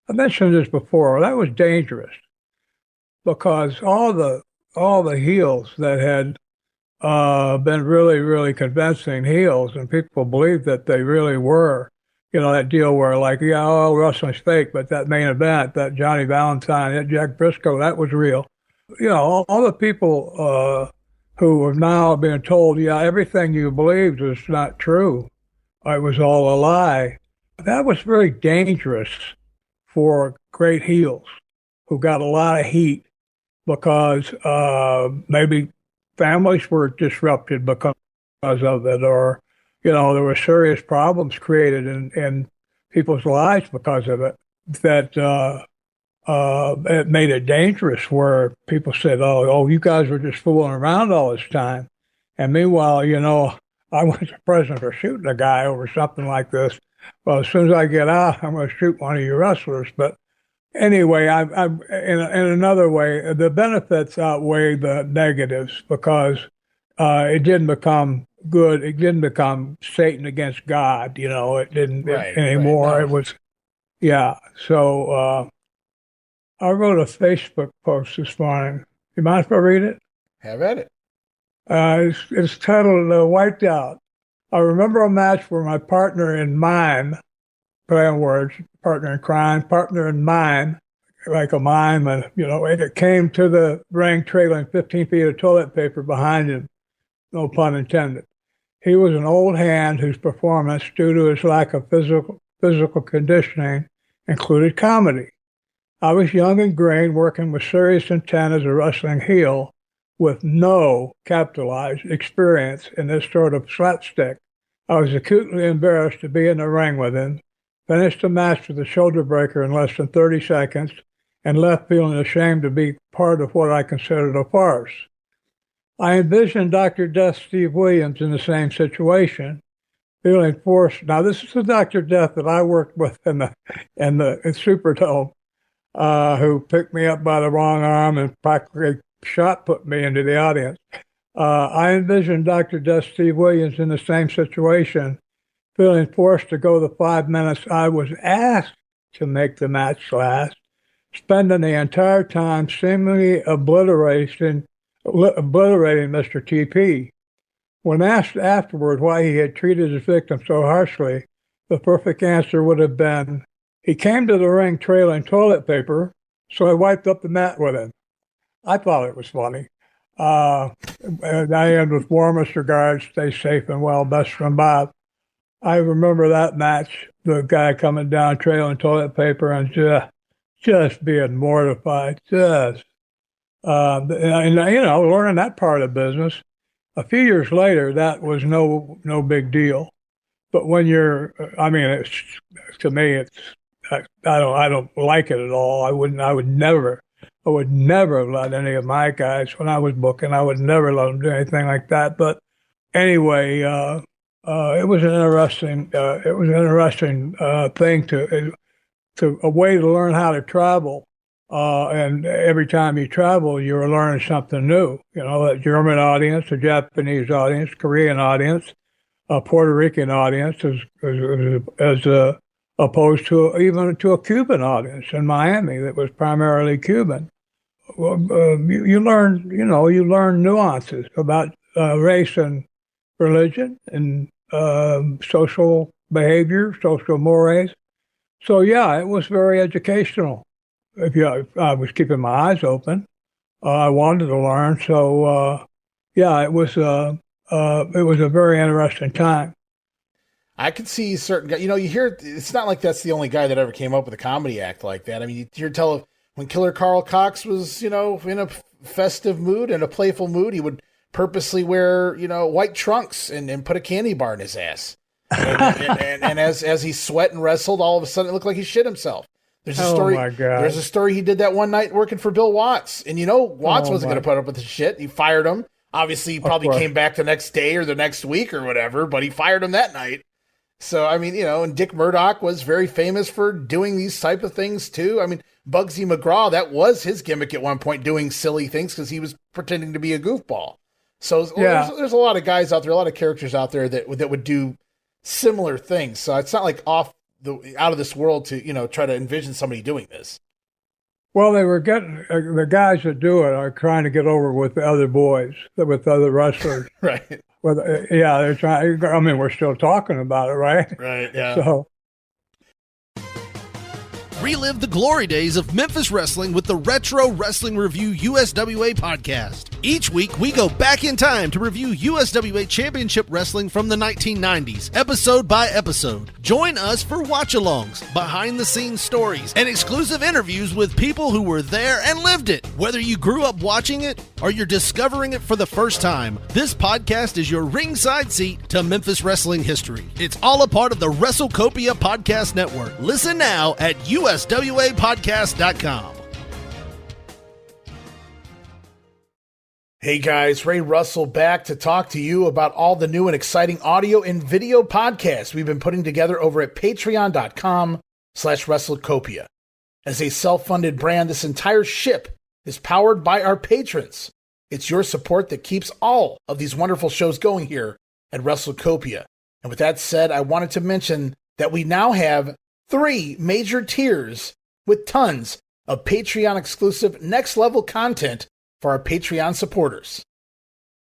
I mentioned this before, that was dangerous because all the heels that had been really, really convincing heels, and people believed that they really were, that deal where wrestling's fake, but that main event, that Johnny Valentine, that Jack Briscoe, that was real. All the people who are now being told, everything you believed was not true. It was all a lie. That was very dangerous for great heels who got a lot of heat because maybe families were disrupted because of it, or, there were serious problems created in people's lives because of it, that it made it dangerous where people said, oh, you guys were just fooling around all this time. And meanwhile, I went to prison for shooting a guy over something like this. Well, as soon as I get out, I'm going to shoot one of you wrestlers. But anyway, I'm in another way, the benefits outweigh the negatives because it didn't become good. It didn't become Satan against God. It didn't anymore. Right, no. It was, So I wrote a Facebook post this morning. You mind if I read it? Have at it. It's titled "Wiped Out." I remember a match where my partner in mime, play on words, partner in crime, partner in mime, like a mime, and it came to the ring trailing 15 feet of toilet paper behind him. No pun intended. He was an old hand whose performance, due to his lack of physical conditioning, included comedy. I was young and green, working with serious intent as a wrestling heel, with no capitalized experience in this sort of slapstick. I was acutely embarrassed to be in the ring with him, finished the match with a shoulder breaker in less than 30 seconds, and left feeling ashamed to be part of what I considered a farce. I envisioned Dr. Death Steve Williams in the same situation, feeling forced. Now, this is the Dr. Death that I worked with in the Superdome, who picked me up by the wrong arm and practically put me into the audience. I envisioned Dr. Death Steve Williams in the same situation, feeling forced to go the 5 minutes I was asked to make the match last, spending the entire time seemingly obliterating Mr. TP. When asked afterward why he had treated his victim so harshly, the perfect answer would have been, He came to the ring trailing toilet paper, so I wiped up the mat with him. I thought it was funny. And I end with warmest regards. Stay safe and well. Best from Bob. I remember that match. The guy coming down trailing toilet paper and just being mortified. And learning that part of business. A few years later, that was no big deal. But when to me, I don't like it at all. I would never let any of my guys, when I was booking, I would never let them do anything like that. But anyway, it was an interesting thing to a way to learn how to travel. And every time you travel, you were learning something new. A German audience, a Japanese audience, Korean audience, a Puerto Rican audience, as opposed to even to a Cuban audience in Miami that was primarily Cuban. You learn nuances about race and religion and social behavior, social mores. So yeah, it was very educational. I was keeping my eyes open. I wanted to learn. So it was a very interesting time. I could see certain guys, you hear, it's not like that's the only guy that ever came up with a comedy act like that. I mean, you hear when Killer Carl Cox was, in a festive mood and a playful mood, he would purposely wear, white trunks and put a candy bar in his ass. And as he sweat and wrestled, all of a sudden it looked like he shit himself. There's a story. Oh my God. There's a story he did that one night working for Bill Watts, and Watts wasn't going to put up with the shit. He fired him. Obviously, he probably came back the next day or the next week or whatever, but he fired him that night. So, I mean, and Dick Murdoch was very famous for doing these type of things too. I mean, Bugsy McGraw, that was his gimmick at one point, doing silly things because he was pretending to be a goofball. So there's a lot of guys out there, a lot of characters out there that would do similar things. So it's not like out of this world to, try to envision somebody doing this. Well, they were the guys that do it are trying to get over with the other boys, with other wrestlers. Right. Well, they're trying. I mean, we're still talking about it, right? Right. Yeah. So. Relive the glory days of Memphis wrestling with the Retro Wrestling Review USWA podcast. Each week, we go back in time to review USWA Championship Wrestling from the 1990s, episode by episode. Join us for watch-alongs, behind-the-scenes stories, and exclusive interviews with people who were there and lived it. Whether you grew up watching it or you're discovering it for the first time, this podcast is your ringside seat to Memphis wrestling history. It's all a part of the WrestleCopia Podcast Network. Listen now at USWApodcast.com. Hey guys, Ray Russell back to talk to you about all the new and exciting audio and video podcasts we've been putting together over at patreon.com/WrestleCopia. As a self-funded brand, this entire ship is powered by our patrons. It's your support that keeps all of these wonderful shows going here at WrestleCopia. And with that said, I wanted to mention that we now have 3 major tiers with tons of Patreon-exclusive next-level content for our Patreon supporters.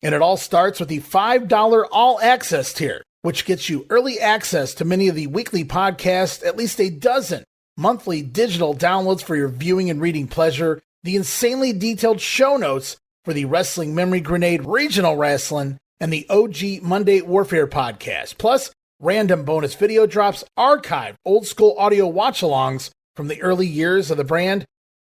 And it all starts with the $5 all-access tier, which gets you early access to many of the weekly podcasts, at least a dozen monthly digital downloads for your viewing and reading pleasure, the insanely detailed show notes for the Wrestling Memory Grenade Regional Wrestling, and the OG Monday Warfare podcast, plus random bonus video drops, archived old-school audio watch-alongs from the early years of the brand.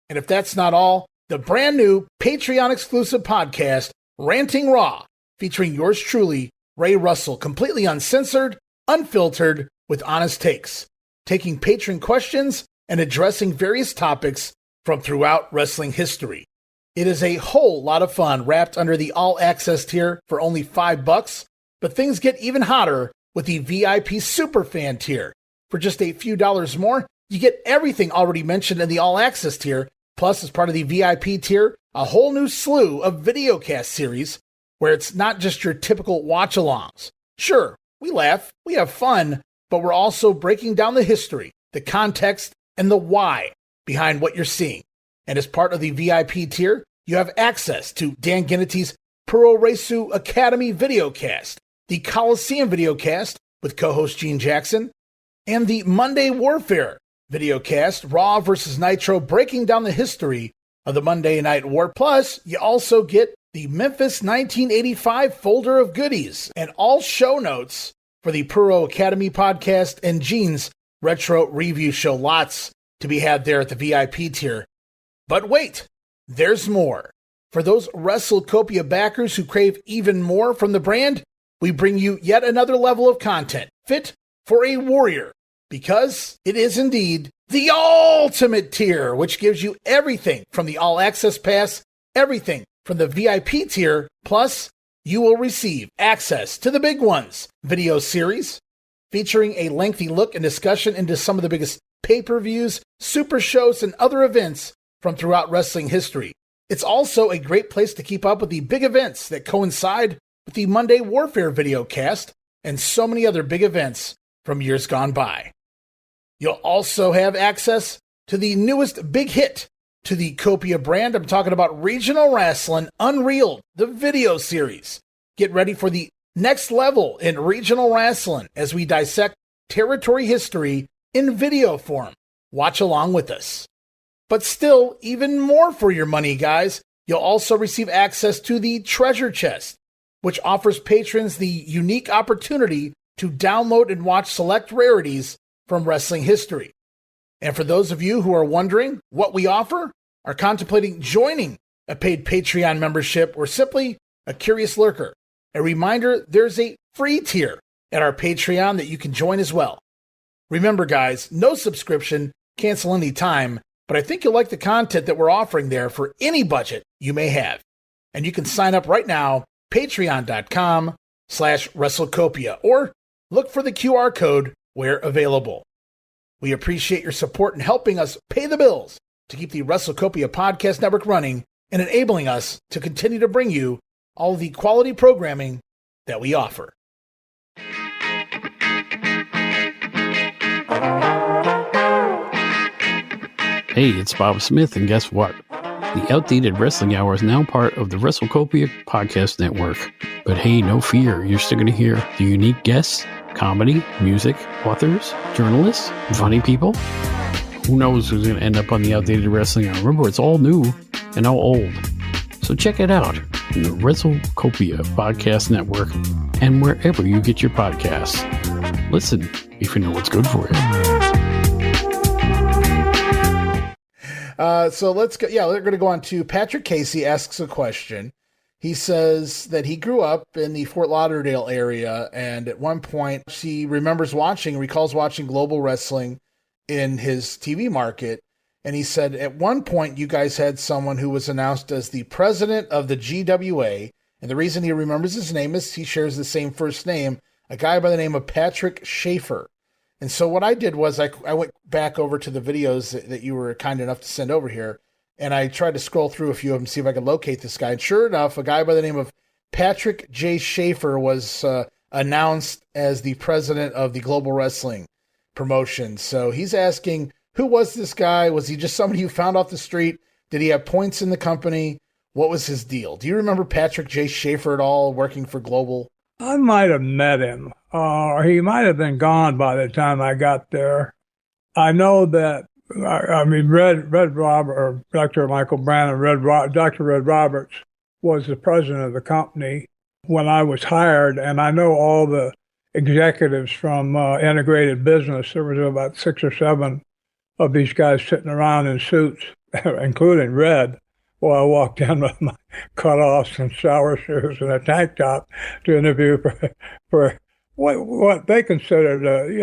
And if that's not all, the brand new Patreon-exclusive podcast, Ranting Raw, featuring yours truly, Ray Russell, completely uncensored, unfiltered, with honest takes, taking patron questions and addressing various topics from throughout wrestling history. It is a whole lot of fun wrapped under the all-access tier for only $5, but things get even hotter with the VIP Superfan tier. For just a few dollars more, you get everything already mentioned in the all-access tier, plus, as part of the VIP tier, a whole new slew of videocast series where it's not just your typical watch-alongs. Sure, we laugh, we have fun, but we're also breaking down the history, the context, and the why behind what you're seeing. And as part of the VIP tier, you have access to Dan Gennety's Puro Resu Academy videocast, the Coliseum videocast with co-host Gene Jackson, and the Monday Warfare videocast, Raw versus Nitro, breaking down the history of the Monday Night War. Plus, you also get the Memphis 1985 folder of goodies and all show notes for the Puro Academy podcast and Gene's Retro Review Show. Lots to be had there at the VIP tier. But wait, there's more. For those WrestleCopia backers who crave even more from the brand, we bring you yet another level of content fit for a warrior, because it is indeed the ultimate tier, which gives you everything from the All Access Pass, everything from the VIP tier, plus you will receive access to the big ones video series featuring a lengthy look and discussion into some of the biggest pay-per-views, super shows, and other events from throughout wrestling history. It's also a great place to keep up with the big events that coincide with the Monday Warfare videocast and so many other big events from years gone by. You'll also have access to the newest big hit to the Copia brand. I'm talking about Regional Wrestling Unreal, the video series. Get ready for the next level in regional wrestling as we dissect territory history in video form. Watch along with us. But still, even more for your money, guys. You'll also receive access to the Treasure Chest, which offers patrons the unique opportunity to download and watch select rarities from wrestling history. And for those of you who are wondering what we offer, are contemplating joining a paid Patreon membership, or simply a curious lurker, a reminder there's a free tier at our Patreon that you can join as well. Remember, guys, no subscription, cancel any time, but I think you'll like the content that we're offering there for any budget you may have. And you can sign up right now, patreon.com/WrestleCopia, or look for the QR code where available. We appreciate your support in helping us pay the bills to keep the WrestleCopia podcast network running and enabling us to continue to bring you all the quality programming that we offer. Hey, it's Bob Smith, and guess what? The Outdated Wrestling Hour is now part of the WrestleCopia podcast network. But hey, no fear, you're still going to hear the unique guests, comedy, music, authors, journalists, funny people. Who knows who's going to end up on the Outdated Wrestling Hour? Remember, it's all new and all old. So check it out in the WrestleCopia podcast network and wherever you get your podcasts. Listen if you know what's good for you. So let's go. Yeah, we're going to go on to Patrick Casey asks a question. He says that he grew up in the Fort Lauderdale area, and at one point he recalls watching Global Wrestling in his TV market. And he said at one point you guys had someone who was announced as the president of the GWA. And the reason he remembers his name is he shares the same first name, a guy by the name of Patrick Schaefer. And so what I did was I went back over to the videos that you were kind enough to send over here, and I tried to scroll through a few of them, see if I could locate this guy. And sure enough, a guy by the name of Patrick J. Schaefer was announced as the president of the Global Wrestling promotion. So he's asking, who was this guy? Was he just somebody you found off the street? Did he have points in the company? What was his deal? Do you remember Patrick J. Schaefer at all, working for Global? I might have met him, or he might have been gone by the time I got there. I know that, Red Robert, or Dr. Michael Brandon, Dr. Red Roberts was the president of the company when I was hired, and I know all the executives from Integrated Business. There was about 6 or 7 of these guys sitting around in suits, including Red. Well, I walked in with my cutoffs and shower shoes and a tank top to interview for what they considered, they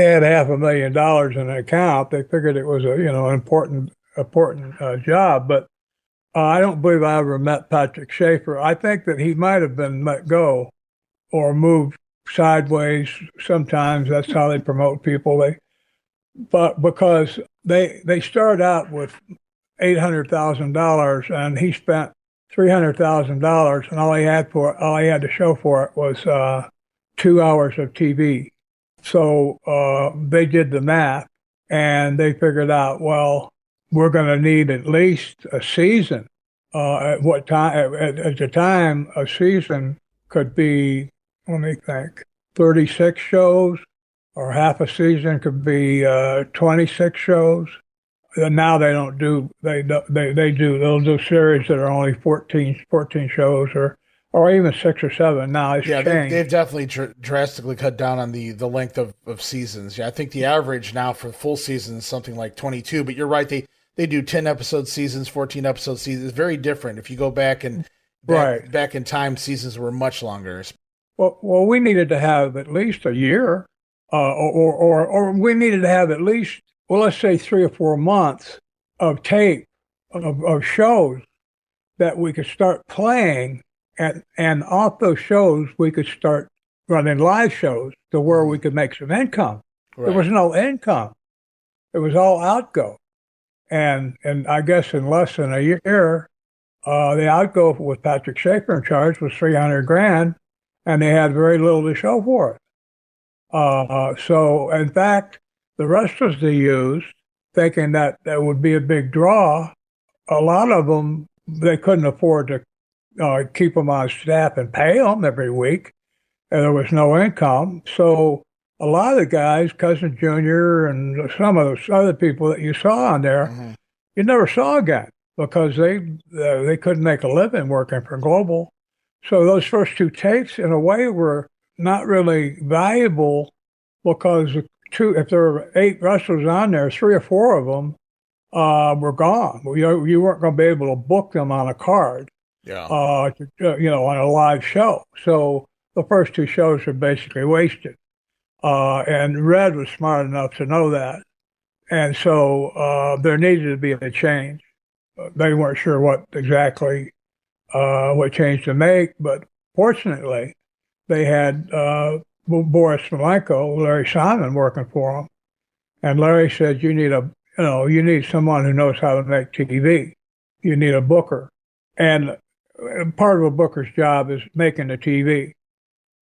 had $500,000 in an account. They figured it was an important job. But I don't believe I ever met Patrick Schaefer. I think that he might have been let go or moved sideways. Sometimes that's how they promote people. But because they start out with $800,000, and he spent $300,000, and all he had to show for it was 2 hours of TV. So they did the math, and they figured out, well, we're going to need at least a season. At the time, a season could be, let me think, 36 shows or half a season could be 26 shows. And now they don't do they'll do series that are only 14 shows or even 6 or 7. Now it's Yeah, changed. they've definitely drastically cut down on the length of seasons. Yeah, I think the average now for full season is something like 22. But you're right, they do 10 episode seasons, 14 episode seasons. It's very different. If you go back back in time, seasons were much longer. Well, we needed to have at least a year, or we needed to have at least, well, let's say 3 or 4 months of tape of shows that we could start playing, and off those shows we could start running live shows to where we could make some income. Right. There was no income; it was all outgo, and I guess in less than a year, the outgo with Patrick Schaefer in charge was $300,000. And they had very little to show for it. So, in fact, the wrestlers they used, thinking that would be a big draw, a lot of them, they couldn't afford to keep them on staff and pay them every week. And there was no income. So a lot of the guys, Cousin Junior and some of those other people that you saw on there, you never saw again because they couldn't make a living working for Global. So those first 2 tapes, in a way, were not really valuable because if there were 8 wrestlers on there, 3 or 4 of them were gone. You weren't going to be able to book them on a card, on a live show. So the first 2 shows were basically wasted. And Red was smart enough to know that. And so there needed to be a change. They weren't sure what exactly what change to make, but fortunately, they had Boris Malenko, Larry Simon, working for them, and Larry said, "You need someone who knows how to make TV. You need a booker, and part of a booker's job is making the TV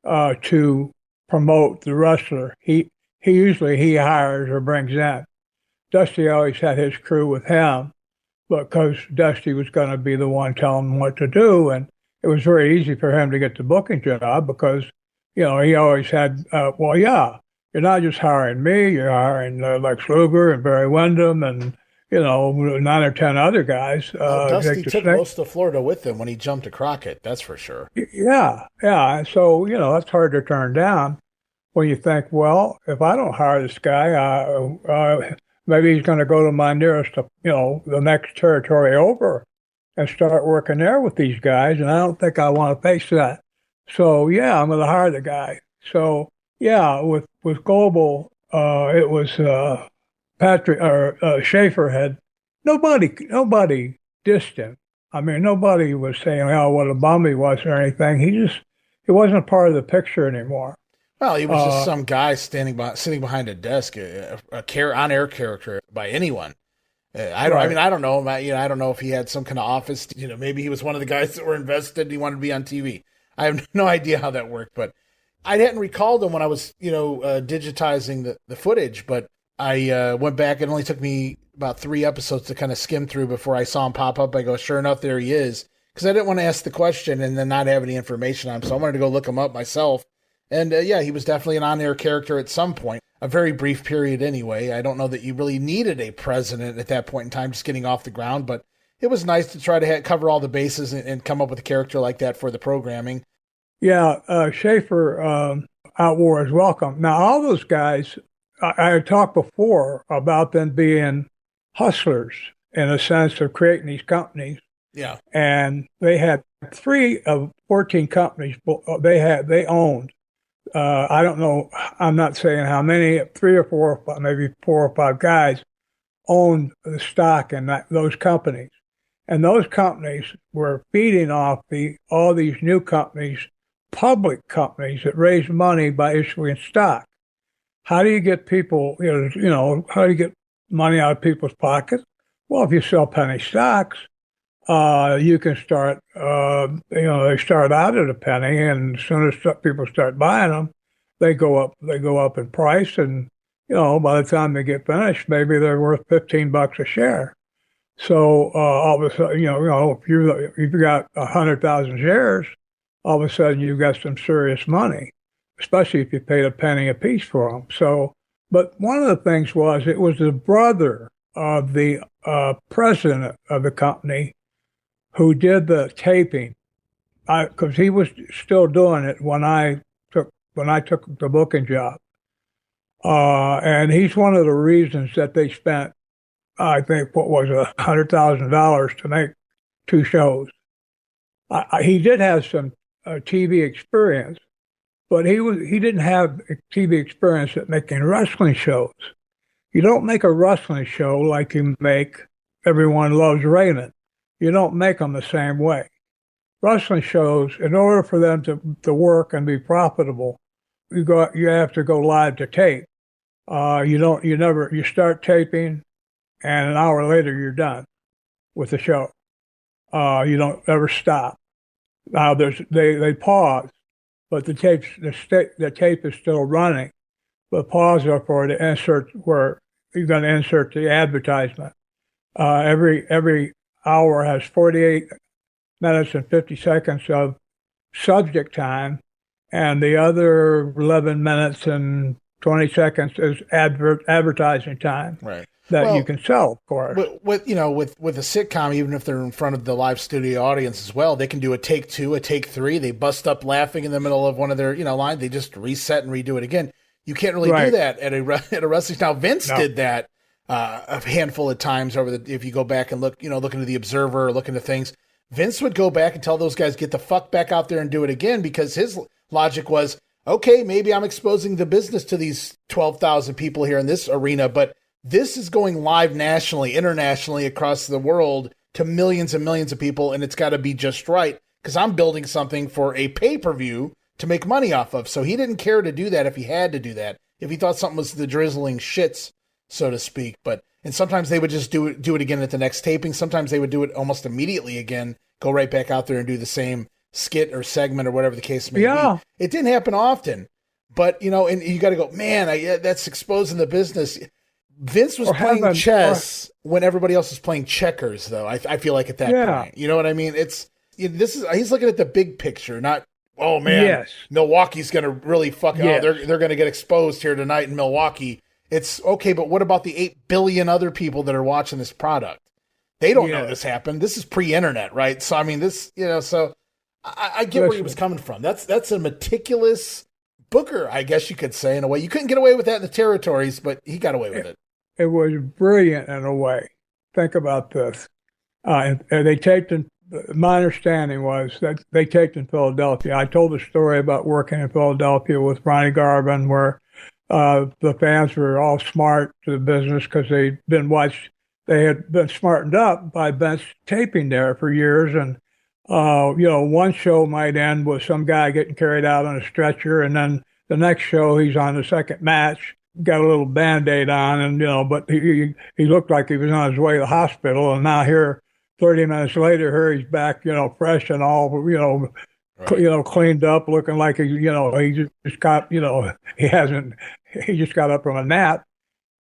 to promote the wrestler. He usually hires or brings in. Dusty always had his crew with him." Because Dusty was going to be the one telling him what to do. And it was very easy for him to get the booking job because, he always had, you're not just hiring me, you're hiring Lex Luger and Barry Windham and, 9 or 10 other guys. Dusty took most of Florida with him when he jumped to Crockett, that's for sure. Yeah. So, that's hard to turn down when you think, well, if I don't hire this guy, maybe he's going to go to my nearest, the next territory over and start working there with these guys. And I don't think I want to face that. So, yeah, I'm going to hire the guy. So, yeah, with Global, it was Patrick or Schaefer had nobody dissed him. I mean, nobody was saying, oh, what a bum he was or anything. He wasn't part of the picture anymore. Well, he was just some guy sitting behind a desk, a on-air character by anyone. I don't know. I don't know if he had some kind of office. Maybe he was one of the guys that were invested and he wanted to be on TV. I have no idea how that worked, but I hadn't recalled him when I was, digitizing the footage. But I went back. It only took me about 3 episodes to kind of skim through before I saw him pop up. I go, sure enough, there he is. Because I didn't want to ask the question and then not have any information on him. So I wanted to go look him up myself. And he was definitely an on-air character at some point, a very brief period anyway. I don't know that you really needed a president at that point in time, just getting off the ground, but it was nice to try to cover all the bases and come up with a character like that for the programming. Yeah, Schaefer outwore his welcome. Now, all those guys, I had talked before about them being hustlers in a sense of creating these companies. Yeah. And they had 3 of 14 companies they owned. I don't know, I'm not saying how many, 3 or 4, maybe 4 or 5 guys owned the stock in those companies. And those companies were feeding off all these new companies, public companies that raised money by issuing stock. How do you get people, how do you get money out of people's pockets? Well, if you sell penny stocks, you can start, they start out at a penny, and as soon as people start buying them, they go up in price, and, by the time they get finished, maybe they're worth $15 a share. So, all of a sudden, if you've got 100,000 shares, all of a sudden you've got some serious money. especially if you paid a penny a piece for them. So, but one of the things was it was the brother of the president of the company who did the taping, because he was still doing it when I took the booking job, and he's one of the reasons that they spent, I think, what was $100,000 to make 2 shows. He did have some TV experience, but he didn't have TV experience at making wrestling shows. You don't make a wrestling show like you make Everyone Loves Raymond. You don't make them the same way. Wrestling shows, in order for them to work and be profitable, you have to go live to tape. You start taping, and an hour later you're done with the show. You don't ever stop. Now they pause, but the tape is still running. But pause are for the insert where you're going to insert the advertisement. Every hour has 48 minutes and 50 seconds of subject time, and the other 11 minutes and 20 seconds is advertising time. Right. That you can sell, of course. With a sitcom, even if they're in front of the live studio audience as well, they can do a take 2, a take 3. They bust up laughing in the middle of one of their lines. They just reset and redo it again. You can't really do that at a wrestling. Now Vince did that a handful of times if you go back and look into the Observer or look into things. Vince would go back and tell those guys, get the fuck back out there and do it again, because his logic was, okay, maybe I'm exposing the business to these 12,000 people here in this arena, but this is going live nationally, internationally, across the world to millions and millions of people, and it's got to be just right, because I'm building something for a pay-per-view to make money off of. So he didn't care to do that if he had to do that, if he thought something was the drizzling shits, so to speak. And sometimes they would just do it again at the next taping. Sometimes they would do it almost immediately again, go right back out there and do the same skit or segment or whatever the case may be. It didn't happen often, but and you got to go, man, that's exposing the business. Vince was playing chess when everybody else was playing checkers, though. I feel like at that point, you know what I mean? He's looking at the big picture, not, oh man, Milwaukee's going to really they're going to get exposed here tonight in Milwaukee. It's okay, but what about the 8 billion other people that are watching this product? They don't know this happened. This is pre-internet, right? So I mean, so I get where he was coming from. That's a meticulous booker, I guess you could say, in a way. You couldn't get away with that in the territories, but he got away with it. It was brilliant in a way. Think about this. And they taped in, my understanding was that they taped in Philadelphia. I told a story about working in Philadelphia with Ronnie Garvin, where the fans were all smart to the business because they had been smartened up by Vince taping there for years. And, one show might end with some guy getting carried out on a stretcher, and then the next show he's on the second match, got a little Band-Aid on, and, but he looked like he was on his way to the hospital. And now here, 30 minutes later, here he's back, fresh and all, cleaned up, looking like he just got, he just got up from a nap.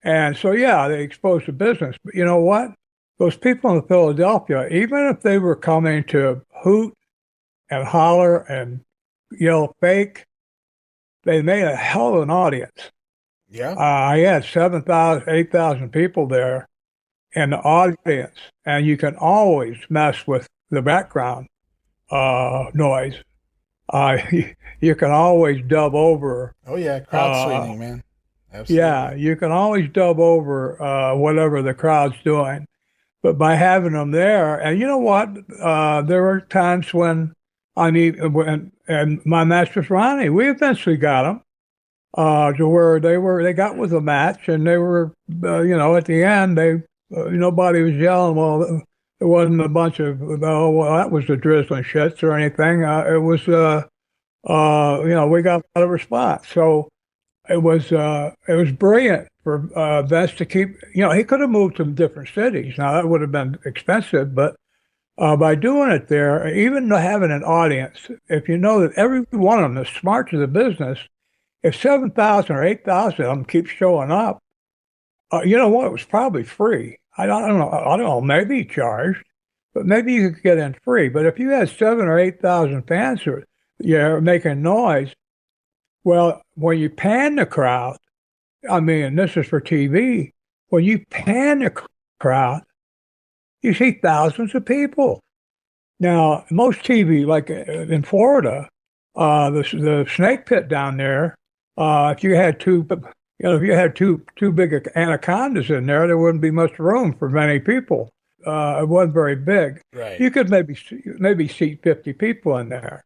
And so, they exposed the business. But you know what? Those people in Philadelphia, even if they were coming to hoot and holler and yell fake, they made a hell of an audience. Yeah. I had 7,000, 8,000 people there in the audience, and you can always mess with the background noise. You can always dub over. Oh, yeah, crowd sweeping, man. Absolutely. Yeah, you can always dub over whatever the crowd's doing. But by having them there, and you know what? There were times when and my match with Ronnie, we eventually got them to where they got with the match, and they were, at the end, nobody was yelling. Well, it wasn't a bunch of, that was the drizzling shits or anything. It was, we got a response. So it was brilliant for Vince to keep, he could have moved to different cities. Now that would have been expensive, but by doing it there, even having an audience, if you know that every one of them is smart to the business, if 7,000 or 8,000 of them keep showing up, you know what? It was probably free. I don't know. Maybe charged, but maybe you could get in free. But if you had 7,000 or 8,000 fans who are making noise, Well, when you pan the crowd, I mean, this is for TV. When you pan the crowd, you see thousands of people. Now, most TV, like in Florida, the snake pit down there, if you had two big anacondas in there, there wouldn't be much room for many people. It wasn't very big. Right. You could maybe seat 50 people in there,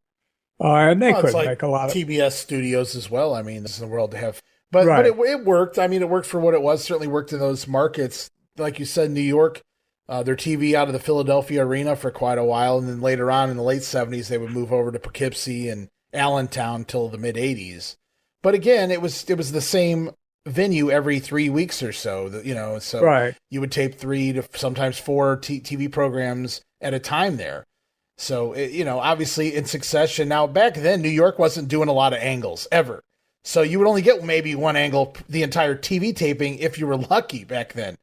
and they could like make a lot of TBS studios as well. I mean, this is the world to have, but Right. but it worked. I mean, it worked for what it was. Certainly worked in those markets, like you said, New York. Their TV out of the Philadelphia arena for quite a while, and then later on in the late 70s, they would move over to Poughkeepsie and Allentown till the mid 80s. But again, it was the same venue every 3 weeks or so. So Right. you would tape 3 to sometimes 4 TV programs at a time there. So obviously in succession. Now back then, New York wasn't doing a lot of angles ever, so you would only get maybe one angle the entire TV taping if you were lucky back then.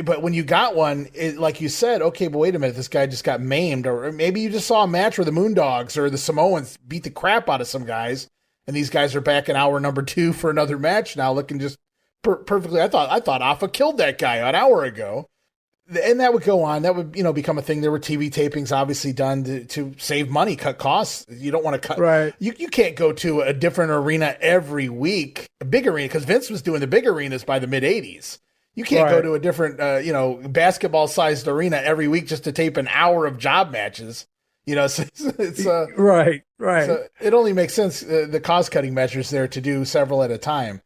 But when you got one, like you said, okay, but wait a minute, this guy just got maimed, or maybe you just saw a match where the Moondogs or the Samoans beat the crap out of some guys, and these guys are back in hour number 2 for another match now, looking just perfectly. I thought Alpha killed that guy an hour ago, and that would go on. That would become a thing. There were TV tapings obviously done to save money, cut costs. You don't want to cut. Right. You can't go to a different arena every week, a big arena, because Vince was doing the big arenas by the mid 80s. You can't go to a different, basketball-sized arena every week just to tape an hour of job matches. So it's right. So it only makes sense the cost-cutting measures there to do several at a time.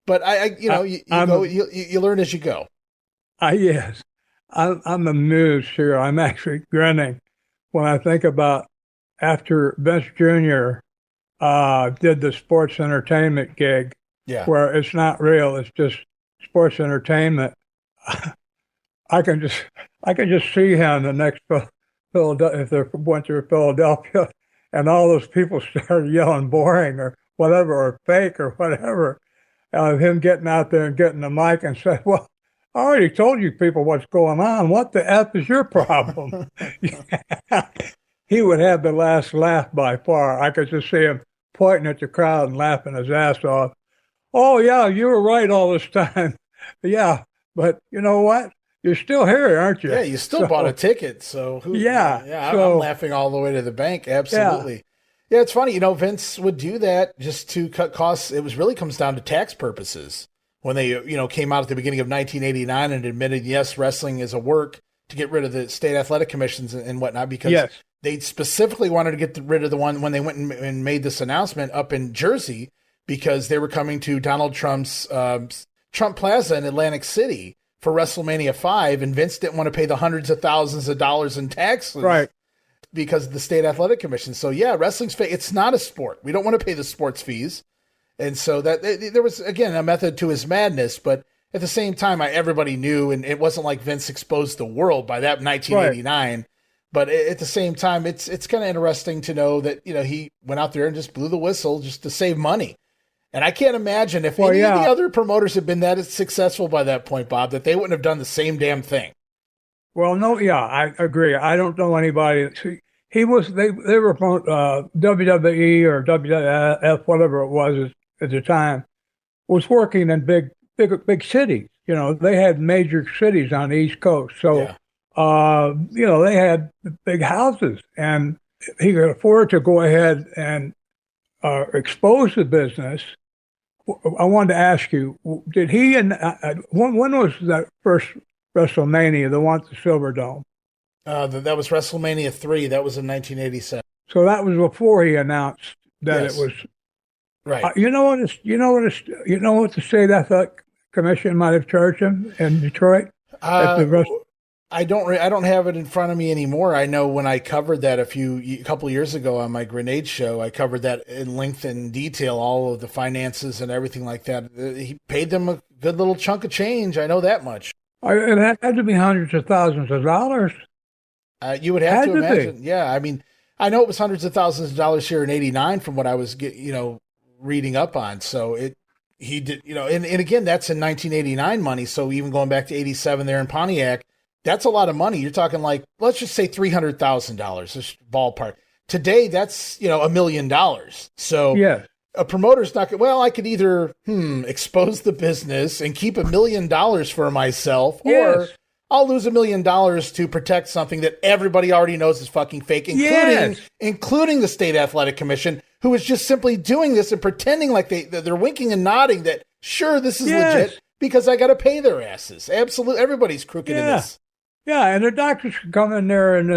But you learn as you go. Yes, I'm amused here. I'm actually grinning when I think about after Vince Jr. Did the sports entertainment gig, where it's not real, it's just sports entertainment. I can just see him the next Philadelphia, if they went to Philadelphia, and all those people started yelling boring or whatever, or fake or whatever. Him getting out there and getting the mic and saying, "Well, I already told you people what's going on. What the F is your problem?" He would have the last laugh by far. I could just see him pointing at the crowd and laughing his ass off. "Oh, yeah, you were right all this time." Yeah, but you know what? You're still here, aren't you? Yeah, you still bought a ticket. So I'm laughing all the way to the bank. Absolutely. Yeah, it's funny. Vince would do that just to cut costs. It really comes down to tax purposes. When they, came out at the beginning of 1989 and admitted, yes, wrestling is a work, to get rid of the state athletic commissions and whatnot, because they specifically wanted to get rid of the one when they went and made this announcement up in Jersey, because they were coming to Donald Trump's Trump Plaza in Atlantic City for WrestleMania 5, and Vince didn't want to pay the hundreds of thousands of dollars in taxes because of the state athletic commission. So wrestling's it's not a sport. We don't want to pay the sports fees. And so that there was, again, a method to his madness, but at the same time, everybody knew, and it wasn't like Vince exposed the world by that 1989. Right. But at the same time, it's kind of interesting to know that, he went out there and just blew the whistle just to save money. And I can't imagine if any of the other promoters had been that successful by that point, Bob, that they wouldn't have done the same damn thing. Well, no, I agree. I don't know anybody. They were from WWE or WWF, whatever it was at the time, was working in big cities. They had major cities on the East Coast. So, they had big houses, and he could afford to go ahead and expose the business. I wanted to ask you, did he when was that first WrestleMania, the one at the Silverdome? That was WrestleMania 3. That was in 1987. So that was before he announced that it was right. You know what the state athletic commission might have charged him in Detroit? I don't have it in front of me anymore. I know when I covered that a couple of years ago on my Grenade show, I covered that in length and detail, all of the finances and everything like that. He paid them a good little chunk of change. I know that much. It had to be hundreds of thousands of dollars. You would have to imagine. Yeah, I mean, I know it was hundreds of thousands of dollars here in '89 from what I was reading up on. So he did, and again, that's in 1989 money. So even going back to '87 there in Pontiac, that's a lot of money. You're talking like, let's just say $300,000, just ballpark. Today, that's $1 million. So a promoter's not going, well, I could either expose the business and keep $1 million for myself, or I'll lose $1 million to protect something that everybody already knows is fucking fake, including the State Athletic Commission, who is just simply doing this and pretending like they're winking and nodding that, sure, this is legit because I got to pay their asses. Absolutely. Everybody's crooked in this. Yeah, and the doctors could come in there and,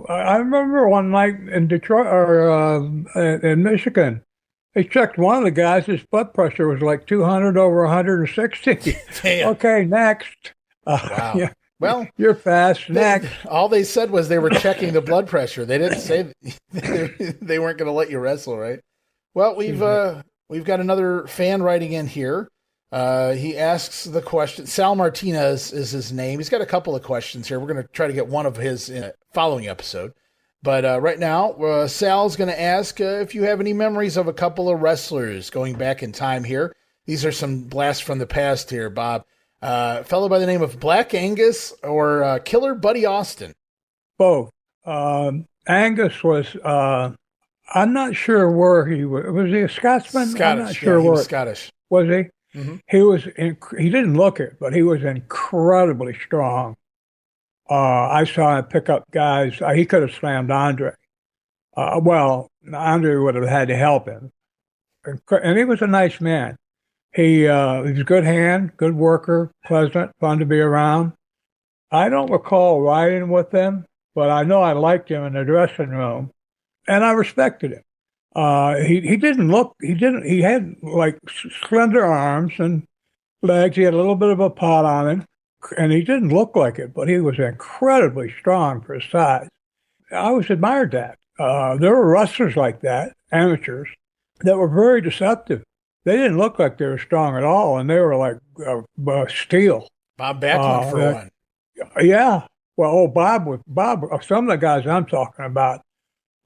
I remember one night in Detroit or in Michigan, they checked one of the guys, his blood pressure was like 200 over 160. Damn. Okay, next. Wow. Yeah. Well, you're fast. Next. All they said was they were checking the blood pressure. They didn't say they weren't going to let you wrestle, right? Well, we've got another fan writing in here. He asks the question. Sal Martinez is his name. He's got a couple of questions here. We're going to try to get one of his in a following episode. But right now, Sal's going to ask if you have any memories of a couple of wrestlers going back in time here. These are some blasts from the past here, Bob. A fellow by the name of Black Angus or Killer Buddy Austin. Both. Angus was, I'm not sure where he was. Was he a Scotsman? Scottish. I'm not sure he where. was Scottish. Was he? Mm-hmm. He didn't look it, but he was incredibly strong. I saw him pick up guys. He could have slammed Andre. Andre would have had to help him. And he was a nice man. He was a good hand, good worker, pleasant, fun to be around. I don't recall riding with him, but I know I liked him in the dressing room, and I respected him. He had like slender arms and legs. He had a little bit of a pot on him, and he didn't look like it, but he was incredibly strong for his size. I always admired that. There were wrestlers like that, amateurs, that were very deceptive. They didn't look like they were strong at all, and they were like steel. Bob Backlund for one. Yeah. Well, Bob. Some of the guys I'm talking about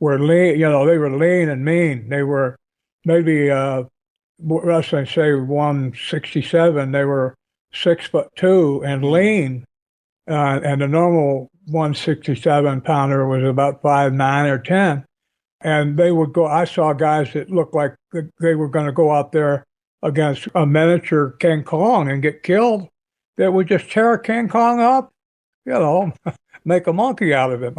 were lean. They were lean and mean. They were maybe wrestling, say 167. They were 6'2" and lean, and the normal 167 pounder was about 5'9" or 10. And they would go. I saw guys that looked like they were going to go out there against a King Kong and get killed. They would just tear King Kong up, make a monkey out of him.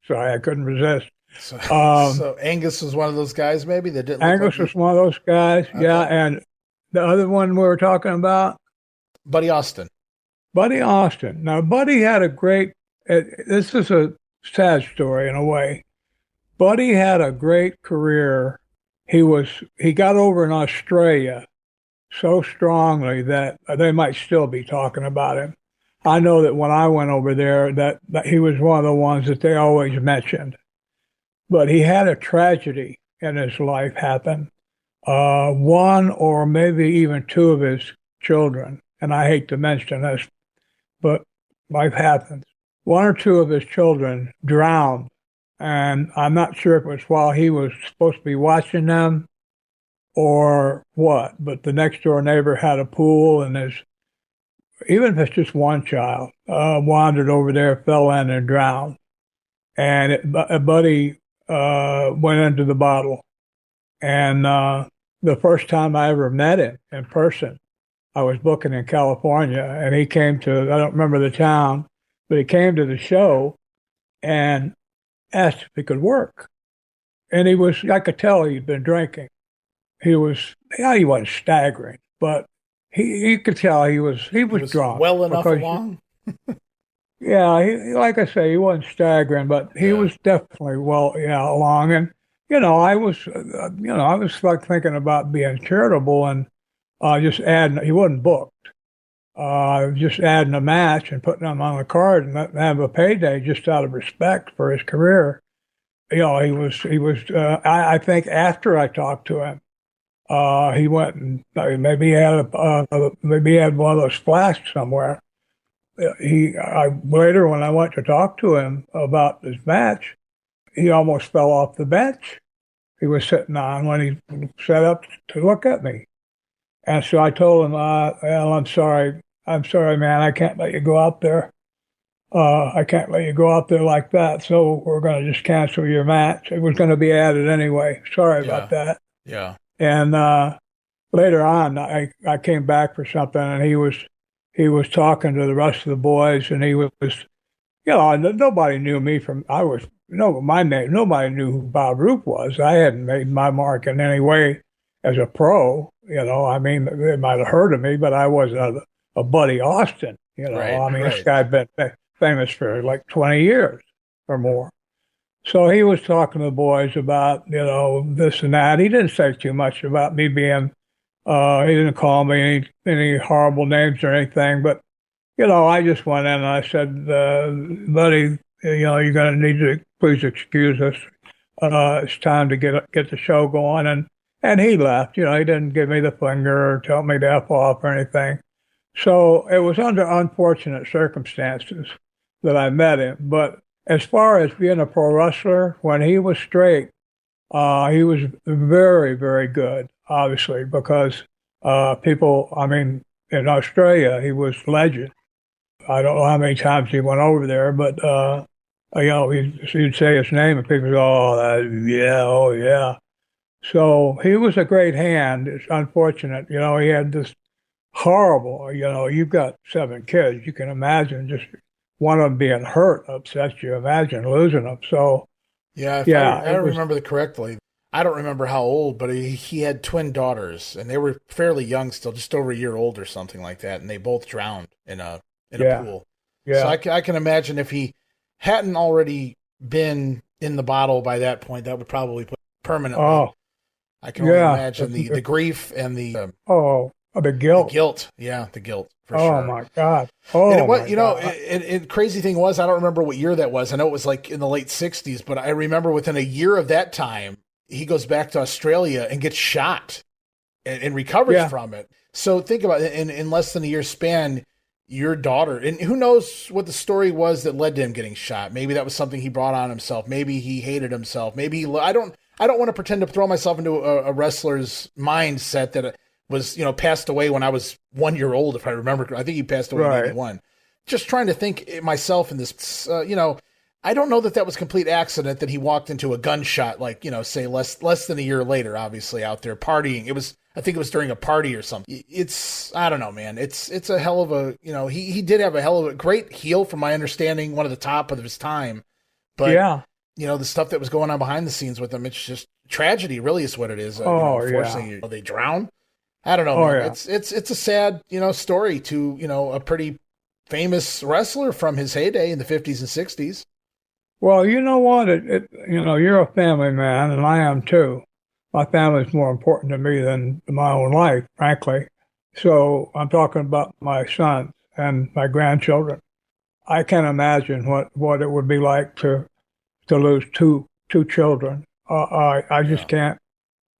Sorry, I couldn't resist. So Angus was one of those guys, maybe that didn't. Angus was one of those guys, okay. Yeah. And the other one we were talking about, Buddy Austin. Buddy Austin. Now, Buddy had a great. This is a sad story in a way. Buddy had a great career. He got over in Australia so strongly that they might still be talking about him. I know that when I went over there, that he was one of the ones that they always mentioned. But he had a tragedy in his life happen. One or maybe even two of his children, and I hate to mention this, but life happens. One or two of his children drowned. And I'm not sure if it was while he was supposed to be watching them or what, but the next door neighbor had a pool, and even if it's just one child, wandered over there, fell in and drowned. And Buddy went into the bottle. And the first time I ever met him in person, I was booking in California, and he came to, I don't remember the town, but he came to the show and asked if he could work. And I could tell he'd been drinking. He wasn't staggering, but you could tell he was drunk. Well enough along? Yeah, like I say, he wasn't staggering, but he was definitely along. And, I was like thinking about being charitable and just adding, he wasn't booked. Just adding a match and putting him on the card and letting him have a payday just out of respect for his career. He was. I think after I talked to him, he went and maybe he had one of those flasks somewhere. Later when I went to talk to him about his match, he almost fell off the bench he was sitting on when he sat up to look at me. And so I told him, well, I'm sorry, man, I can't let you go out there. I can't let you go out there like that. So we're going to just cancel your match. It was going to be added anyway. Sorry about that. Yeah. And later on, I came back for something, and he was talking to the rest of the boys, and he was, nobody knew me from my name. Nobody knew who Bob Roop was. I hadn't made my mark in any way as a pro. I mean, they might have heard of me, but I wasn't a Buddy Austin. Right, I mean, right. This guy'd been famous for like 20 years or more. So he was talking to the boys about, this and that. He didn't say too much about me being, he didn't call me any horrible names or anything, but, I just went in and I said, buddy, you're going to need to please excuse us. It's time to get the show going. And he left, he didn't give me the finger or tell me to F off or anything. So it was under unfortunate circumstances that I met him. But as far as being a pro wrestler, when he was straight, he was very, very good, obviously, because in Australia, he was legend. I don't know how many times he went over there, but, he'd say his name and people go, oh, yeah. So he was a great hand. It's unfortunate. He had this horrible, you've got 7 kids. You can imagine just one of them being hurt upsets you. Imagine losing them. So, yeah, I remember correctly. I don't remember how old, but he had twin daughters, and they were fairly young still, just over a year old or something like that, and they both drowned in a pool. Yeah. So I can imagine if he hadn't already been in the bottle by that point, that would probably put permanently. Oh, I can only imagine the grief and the the guilt. The guilt, yeah, the guilt for sure. Oh my God! Crazy thing was, I don't remember what year that was. I know it was like in the late '60s, but I remember within a year of that time, he goes back to Australia and gets shot, and recovers from it. So think about it, in less than a year span, your daughter, and who knows what the story was that led to him getting shot. Maybe that was something he brought on himself. Maybe he hated himself. Maybe I don't want to pretend to throw myself into a wrestler's mindset that was, passed away when I was 1 year old, if I remember. I think he passed away in 81. Just trying to think myself in this, I don't know that was a complete accident that he walked into a gunshot, like, say less than a year later, obviously out there partying. I think it was during a party or something. I don't know, man. It's a hell of a, he did have a hell of a great heel from my understanding, one of the top of his time. But, the stuff that was going on behind the scenes with him, it's just tragedy, really is what it is. Unfortunately, they drown. I don't know, man. It's a sad, story to, a pretty famous wrestler from his heyday in the 50s and 60s. Well, you know what? You're a family man, and I am too. My family is more important to me than my own life, frankly. So I'm talking about my sons and my grandchildren. I can't imagine what it would be like to lose two children. I just can't.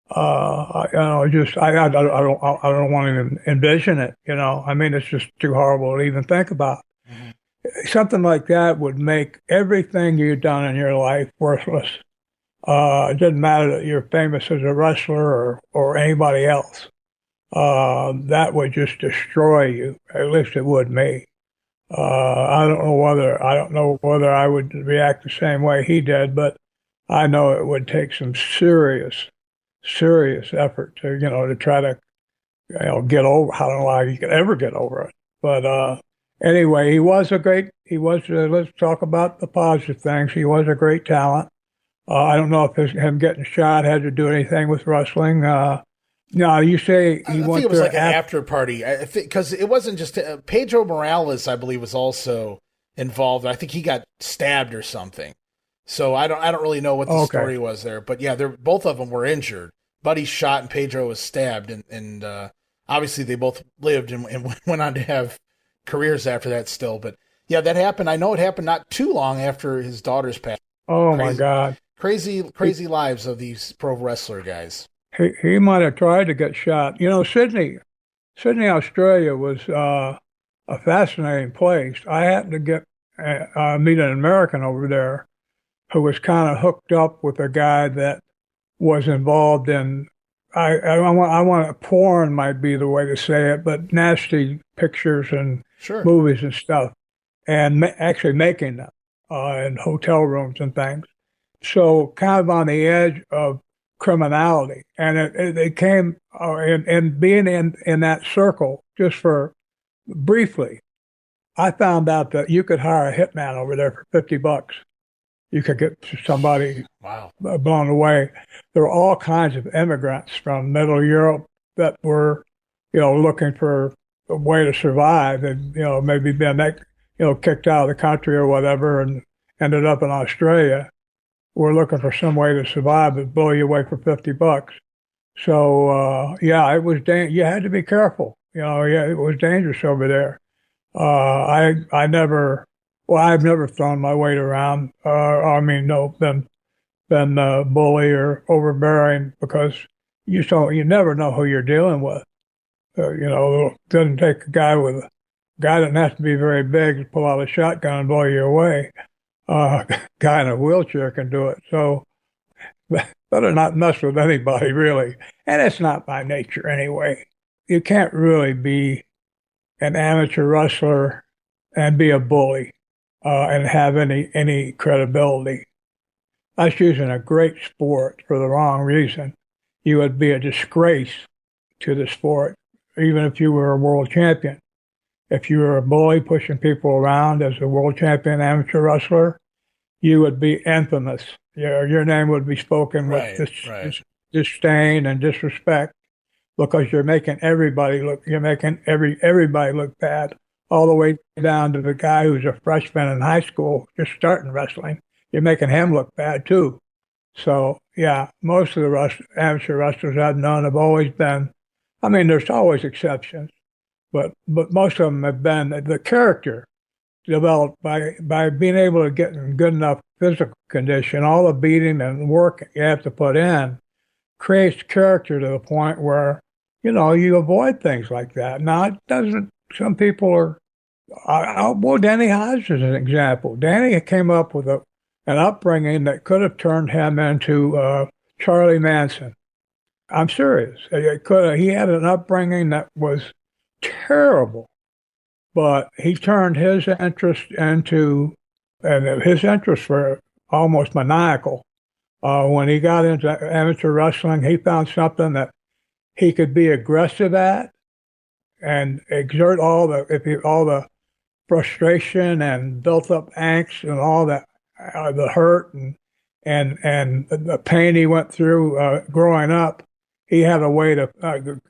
I don't want to envision it. I mean, it's just too horrible to even think about. Mm-hmm. Something like that would make everything you've done in your life worthless. It doesn't matter that you're famous as a wrestler or anybody else. That would just destroy you. At least it would me. I don't know whether I would react the same way he did, but I know it would take some serious effort to try to get over. I don't know how you could ever get over it. But anyway, let's talk about the positive things. He was a great talent. I don't know if him getting shot had to do anything with wrestling. No, you say I think it was like an after party. I think because it wasn't just Pedro Morales, I believe, was also involved. I think he got stabbed or something. So I don't really know what the story was there, but yeah, both of them were injured. Buddy shot and Pedro was stabbed, and obviously they both lived and went on to have careers after that still. But yeah, that happened. I know it happened not too long after his daughters passed. Oh my God! Crazy lives of these pro wrestler guys. He might have tried to get shot. Sydney, Australia was a fascinating place. I happened to meet an American over there who was kind of hooked up with a guy that was involved in, I want porn might be the way to say it, but nasty pictures and movies and stuff, and actually making them in hotel rooms and things. So kind of on the edge of criminality. And it came in being in that circle just for briefly. I found out that you could hire a hitman over there for $50. You could get somebody blown away. There were all kinds of immigrants from Middle Europe that were, looking for a way to survive, and maybe been kicked out of the country or whatever, and ended up in Australia. We're looking for some way to survive, but blow you away for $50. So it was you had to be careful. It was dangerous over there. I've never thrown my weight around. Been a bully or overbearing, because you never know who you're dealing with. It doesn't take a guy doesn't have to be very big to pull out a shotgun and blow you away. Guy in a wheelchair can do it. So better not mess with anybody, really. And it's not my nature anyway. You can't really be an amateur wrestler and be a bully and have any credibility. That's using a great sport for the wrong reason. You would be a disgrace to the sport, even if you were a world champion. If you were a bully pushing people around as a world champion amateur wrestler, you would be infamous. Your name would be spoken with disdain and disrespect, because you're making everybody look bad, all the way down to the guy who's a freshman in high school just starting wrestling. You're making him look bad too. So most of the amateur wrestlers I've known have always been. I mean, there's always exceptions, but most of them have been the character developed by being able to get in good enough physical condition. All the beating and work you have to put in creates character to the point where, you avoid things like that. Now, it doesn't, some people are, Danny Hodge is an example. Danny came up with an upbringing that could have turned him into Charlie Manson. I'm serious. He had an upbringing that was terrible, but he turned his interest into, and his interests were almost maniacal. When he got into amateur wrestling, he found something that he could be aggressive at and exert all the frustration and built up angst and all that, the hurt and the pain he went through growing up. He had a way to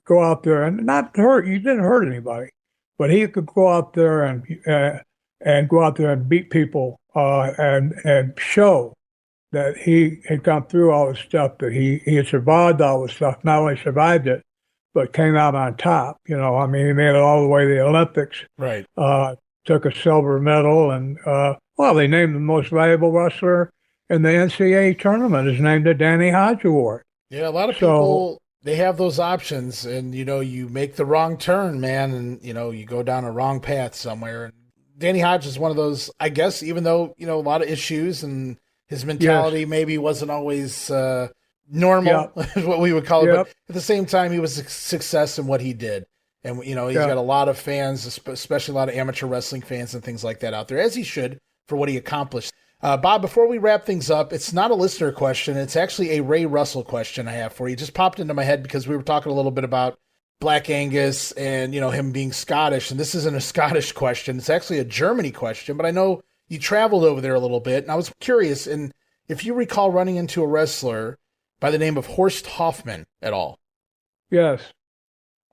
go out there and not hurt. He didn't hurt anybody, but he could go out there and go out there and beat people and show that he had gone through all the stuff, that he had survived all the stuff, not only survived it, but came out on top. He made it all the way to the Olympics. Right. Took a silver medal, and they named the most valuable wrestler in the NCAA tournament is named the Danny Hodge Award. Yeah, a lot of people, they have those options, and, you make the wrong turn, man, and, you go down a wrong path somewhere. Danny Hodge is one of those, I guess, even though, a lot of issues and his mentality maybe wasn't always normal, is what we would call it. But at the same time, he was a success in what he did. And, he's got a lot of fans, especially a lot of amateur wrestling fans and things like that out there, as he should, for what he accomplished. Bob, before we wrap things up, it's not a listener question. It's actually a Ray Russell question I have for you. It just popped into my head because we were talking a little bit about Black Angus and, him being Scottish. And this isn't a Scottish question. It's actually a Germany question, but I know you traveled over there a little bit. And I was curious, and if you recall running into a wrestler by the name of Horst Hoffman at all. Yes.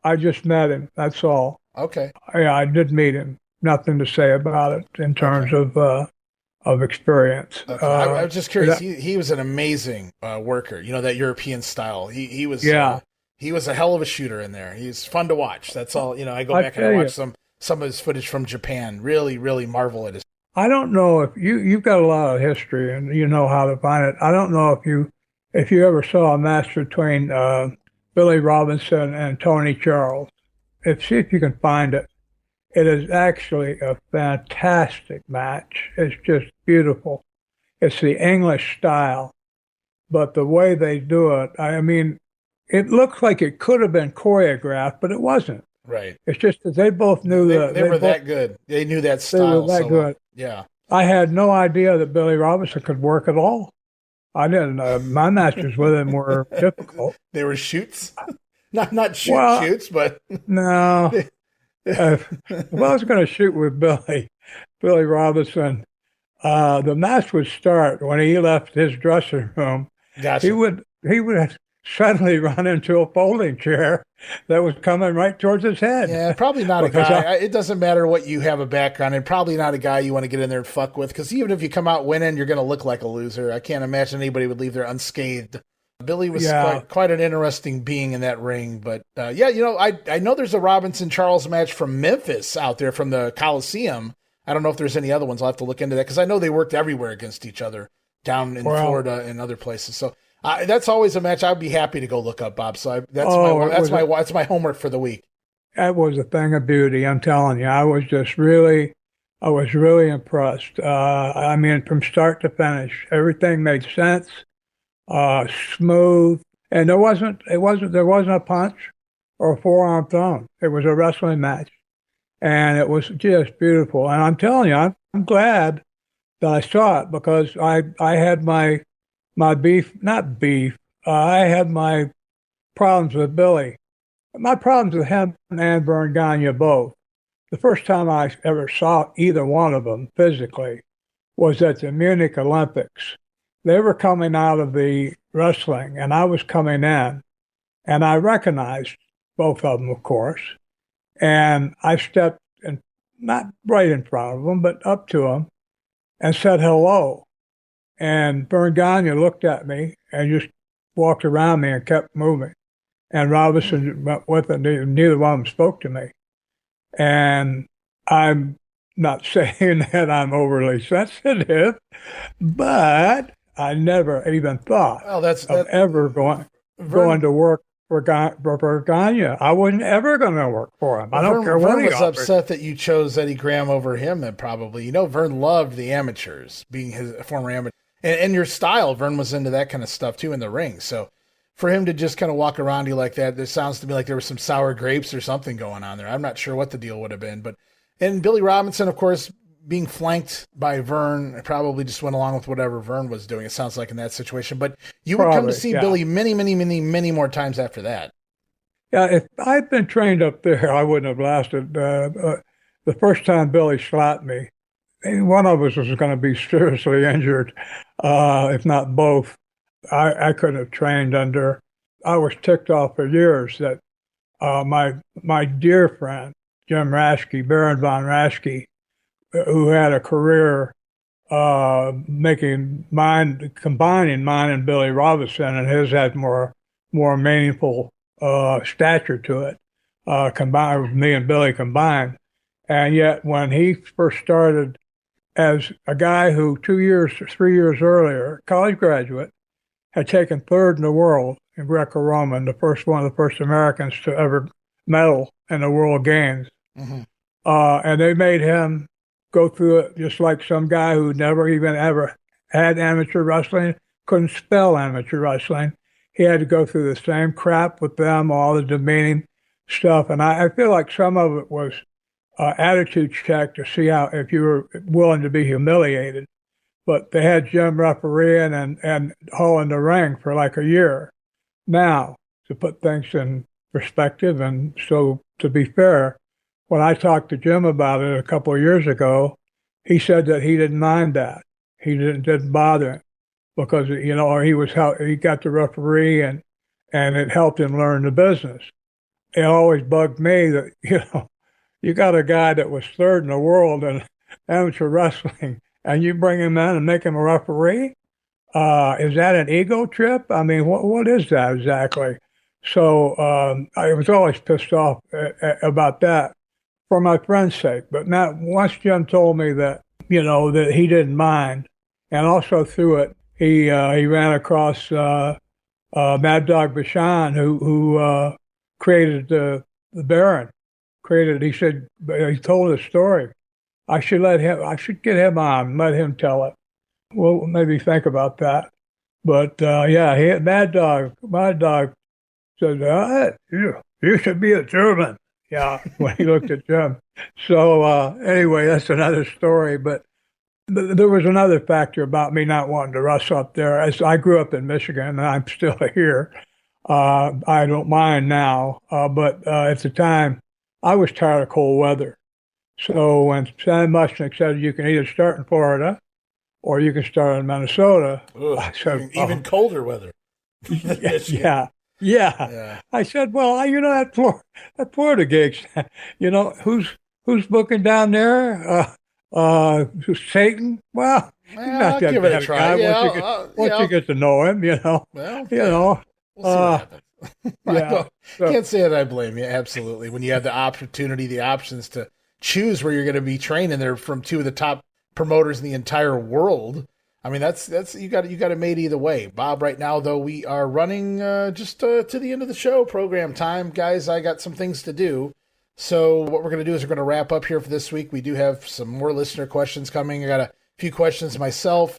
I just met him. That's all. Okay. Yeah, I did meet him. Nothing to say about it in terms of experience. Okay. I was just curious. He was an amazing worker. That European style. He was. He was a hell of a shooter in there. He's fun to watch. That's all. I go back and I watch some of his footage from Japan. Really, really marvel at his. I don't know if you've got a lot of history and you know how to find it. I don't know if you ever saw a match between Billy Robinson and Tony Charles. See if you can find it. It is actually a fantastic match. It's just beautiful. It's the English style, but the way they do it, it looks like it could have been choreographed, but it wasn't. Right. It's just that they both knew they were that good. They knew that style. They were that good. Yeah. I had no idea that Billy Robinson could work at all. I didn't. My matches with him were difficult. They were shoots, not Well, shoots, but no. If I was going to shoot with Billy Robinson, the match would start when he left his dressing room. gotcha. He would suddenly run into a folding chair that was coming right towards his head. Yeah, probably not a Because guy. It doesn't matter what you have a background in. Probably not a guy you want to get in there and fuck with. Because even if you come out winning, you're going to look like a loser. I can't imagine anybody would leave there unscathed. Billy was quite an interesting being in that ring. But I know there's a Robinson Charles match from Memphis out there from the Coliseum. I don't know if there's any other ones. I'll have to look into that because I know they worked everywhere against each other down in Florida and other places. So that's always a match I'd be happy to go look up, Bob. So that's my homework for the week. That was a thing of beauty. I'm telling you, I was really impressed. From start to finish, everything made sense, smooth, and there wasn't a punch or a forearm thrown. It was a wrestling match, and it was just beautiful. And I'm telling you, I'm glad that I saw it because I had my not beef. I had my problems with Billy. My problems with him and Verne Gagne both. The first time I ever saw either one of them physically was at the Munich Olympics. They were coming out of the wrestling, and I was coming in, and I recognized both of them, of course. And I stepped, and not right in front of them, but up to them, and said hello. And Verne Gagne looked at me and just walked around me and kept moving. And Robinson went with it. Neither one of them spoke to me. And I'm not saying that I'm overly sensitive, but I never even thought of ever going to work for Gagne. I wasn't ever going to work for him. I don't care what he offered. Verne was upset that you chose Eddie Graham over him. Then probably, Verne loved the amateurs, being his former amateur, and your style. Verne was into that kind of stuff too in the ring. So for him to just kind of walk around you like that, this sounds to me like there was some sour grapes or something going on there. I'm not sure what the deal would have been, and Billy Robinson, of course, being flanked by Verne, probably just went along with whatever Verne was doing. It sounds like in that situation, but you would come to see Billy many, many, many, many more times after that. Yeah, if I'd been trained up there, I wouldn't have lasted. The first time Billy slapped me, one of us was going to be seriously injured, if not both. I couldn't have trained under. I was ticked off for years that my dear friend Jim Raschke, Baron von Raschke, who had a career combining mine and Billy Robinson, and his had more meaningful stature to it, combined with me and Billy combined. And yet, when he first started as a guy who 3 years earlier, college graduate, had taken third in the world in Greco-Roman, one of the first Americans to ever medal in the World Games. Mm-hmm. And they made him go through it just like some guy who never even ever had amateur wrestling, couldn't spell amateur wrestling. He had to go through the same crap with them, all the demeaning stuff. And I feel like some of it was attitude check to see if you were willing to be humiliated. But they had Jim refereeing and hauling the ring for like a year. Now, to put things in perspective, and so to be fair, when I talked to Jim about it a couple of years ago, he said that he didn't mind that. He didn't bother him because, he got the referee and it helped him learn the business. It always bugged me that, you got a guy that was third in the world in amateur wrestling and you bring him in and make him a referee? Is that an ego trip? I mean, what is that exactly? So I was always pissed off about that for my friend's sake. But now, once Jim told me that, that he didn't mind, and also through it, he ran across Mad Dog Vachon, who created the Baron. He said, he told the story. I should get him on, let him tell it. We'll maybe think about that. But Mad Dog said, you should be a German. Yeah, when he looked at Jim. So anyway, that's another story. But There was another factor about me not wanting to wrestle up there. As I grew up in Michigan, and I'm still here. I don't mind now, but at the time, I was tired of cold weather. So when Sam Mushnick said you can either start in Florida or you can start in Minnesota, Ugh, I said, even colder weather. yeah. I said, well, that Florida gigs, who's booking down there? Satan. Well, he's not that I'll give it bad a try. guy once you get to know him, Well, we'll see what happens. Yeah. Can't say that I blame you. Absolutely. When you have the opportunity, the options to choose where you're going to be training, they're from two of the top promoters in the entire world. I mean, that's you got it made either way. Bob, right now though, we are running just to the end of the show program time, guys. I got some things to do. So what we're going to do is we're going to wrap up here for this week. We do have some more listener questions coming. I got a few questions myself,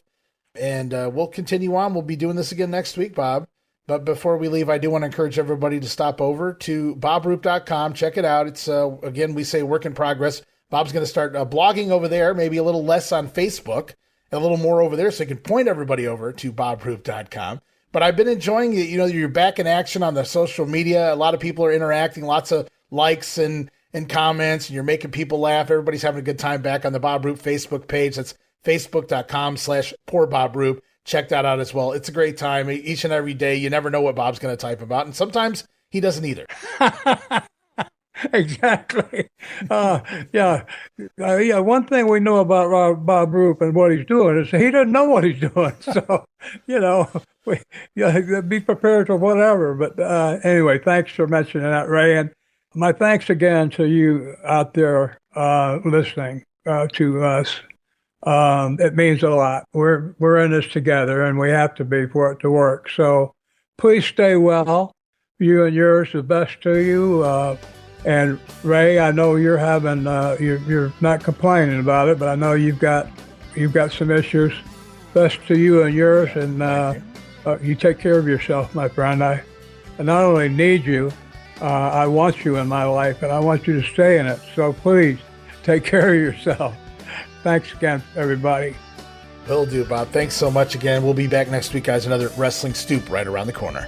and we'll continue on. We'll be doing this again next week, Bob. But before we leave, I do want to encourage everybody to stop over to bobroop.com. Check it out. It's, again, we say work in progress. Bob's going to start blogging over there, maybe a little less on Facebook, and a little more over there, so you can point everybody over to bobroop.com. But I've been enjoying it. You're back in action on the social media. A lot of people are interacting, lots of likes and comments, and you're making people laugh. Everybody's having a good time back on the Bob Roop Facebook page. That's facebook.com/poorBobRoop. Check that out as well. It's a great time each and every day. You never know what Bob's going to type about, and sometimes he doesn't either. Exactly. One thing we know about Bob Roop and what he's doing is he doesn't know what he's doing. So, be prepared for whatever. But anyway, thanks for mentioning that, Ray. And my thanks again to you out there listening to us. It means a lot. We're in this together, and we have to be for it to work. So please stay well. You and yours, the best to you. And Ray, I know you're having you're not complaining about it, but I know you've got some issues. Best to you and yours, and you take care of yourself, my friend. I not only need you, I want you in my life, and I want you to stay in it. So please take care of yourself. Thanks again, everybody. Will do, Bob. Thanks so much again. We'll be back next week, guys. Another Wrestling Stoop right around the corner.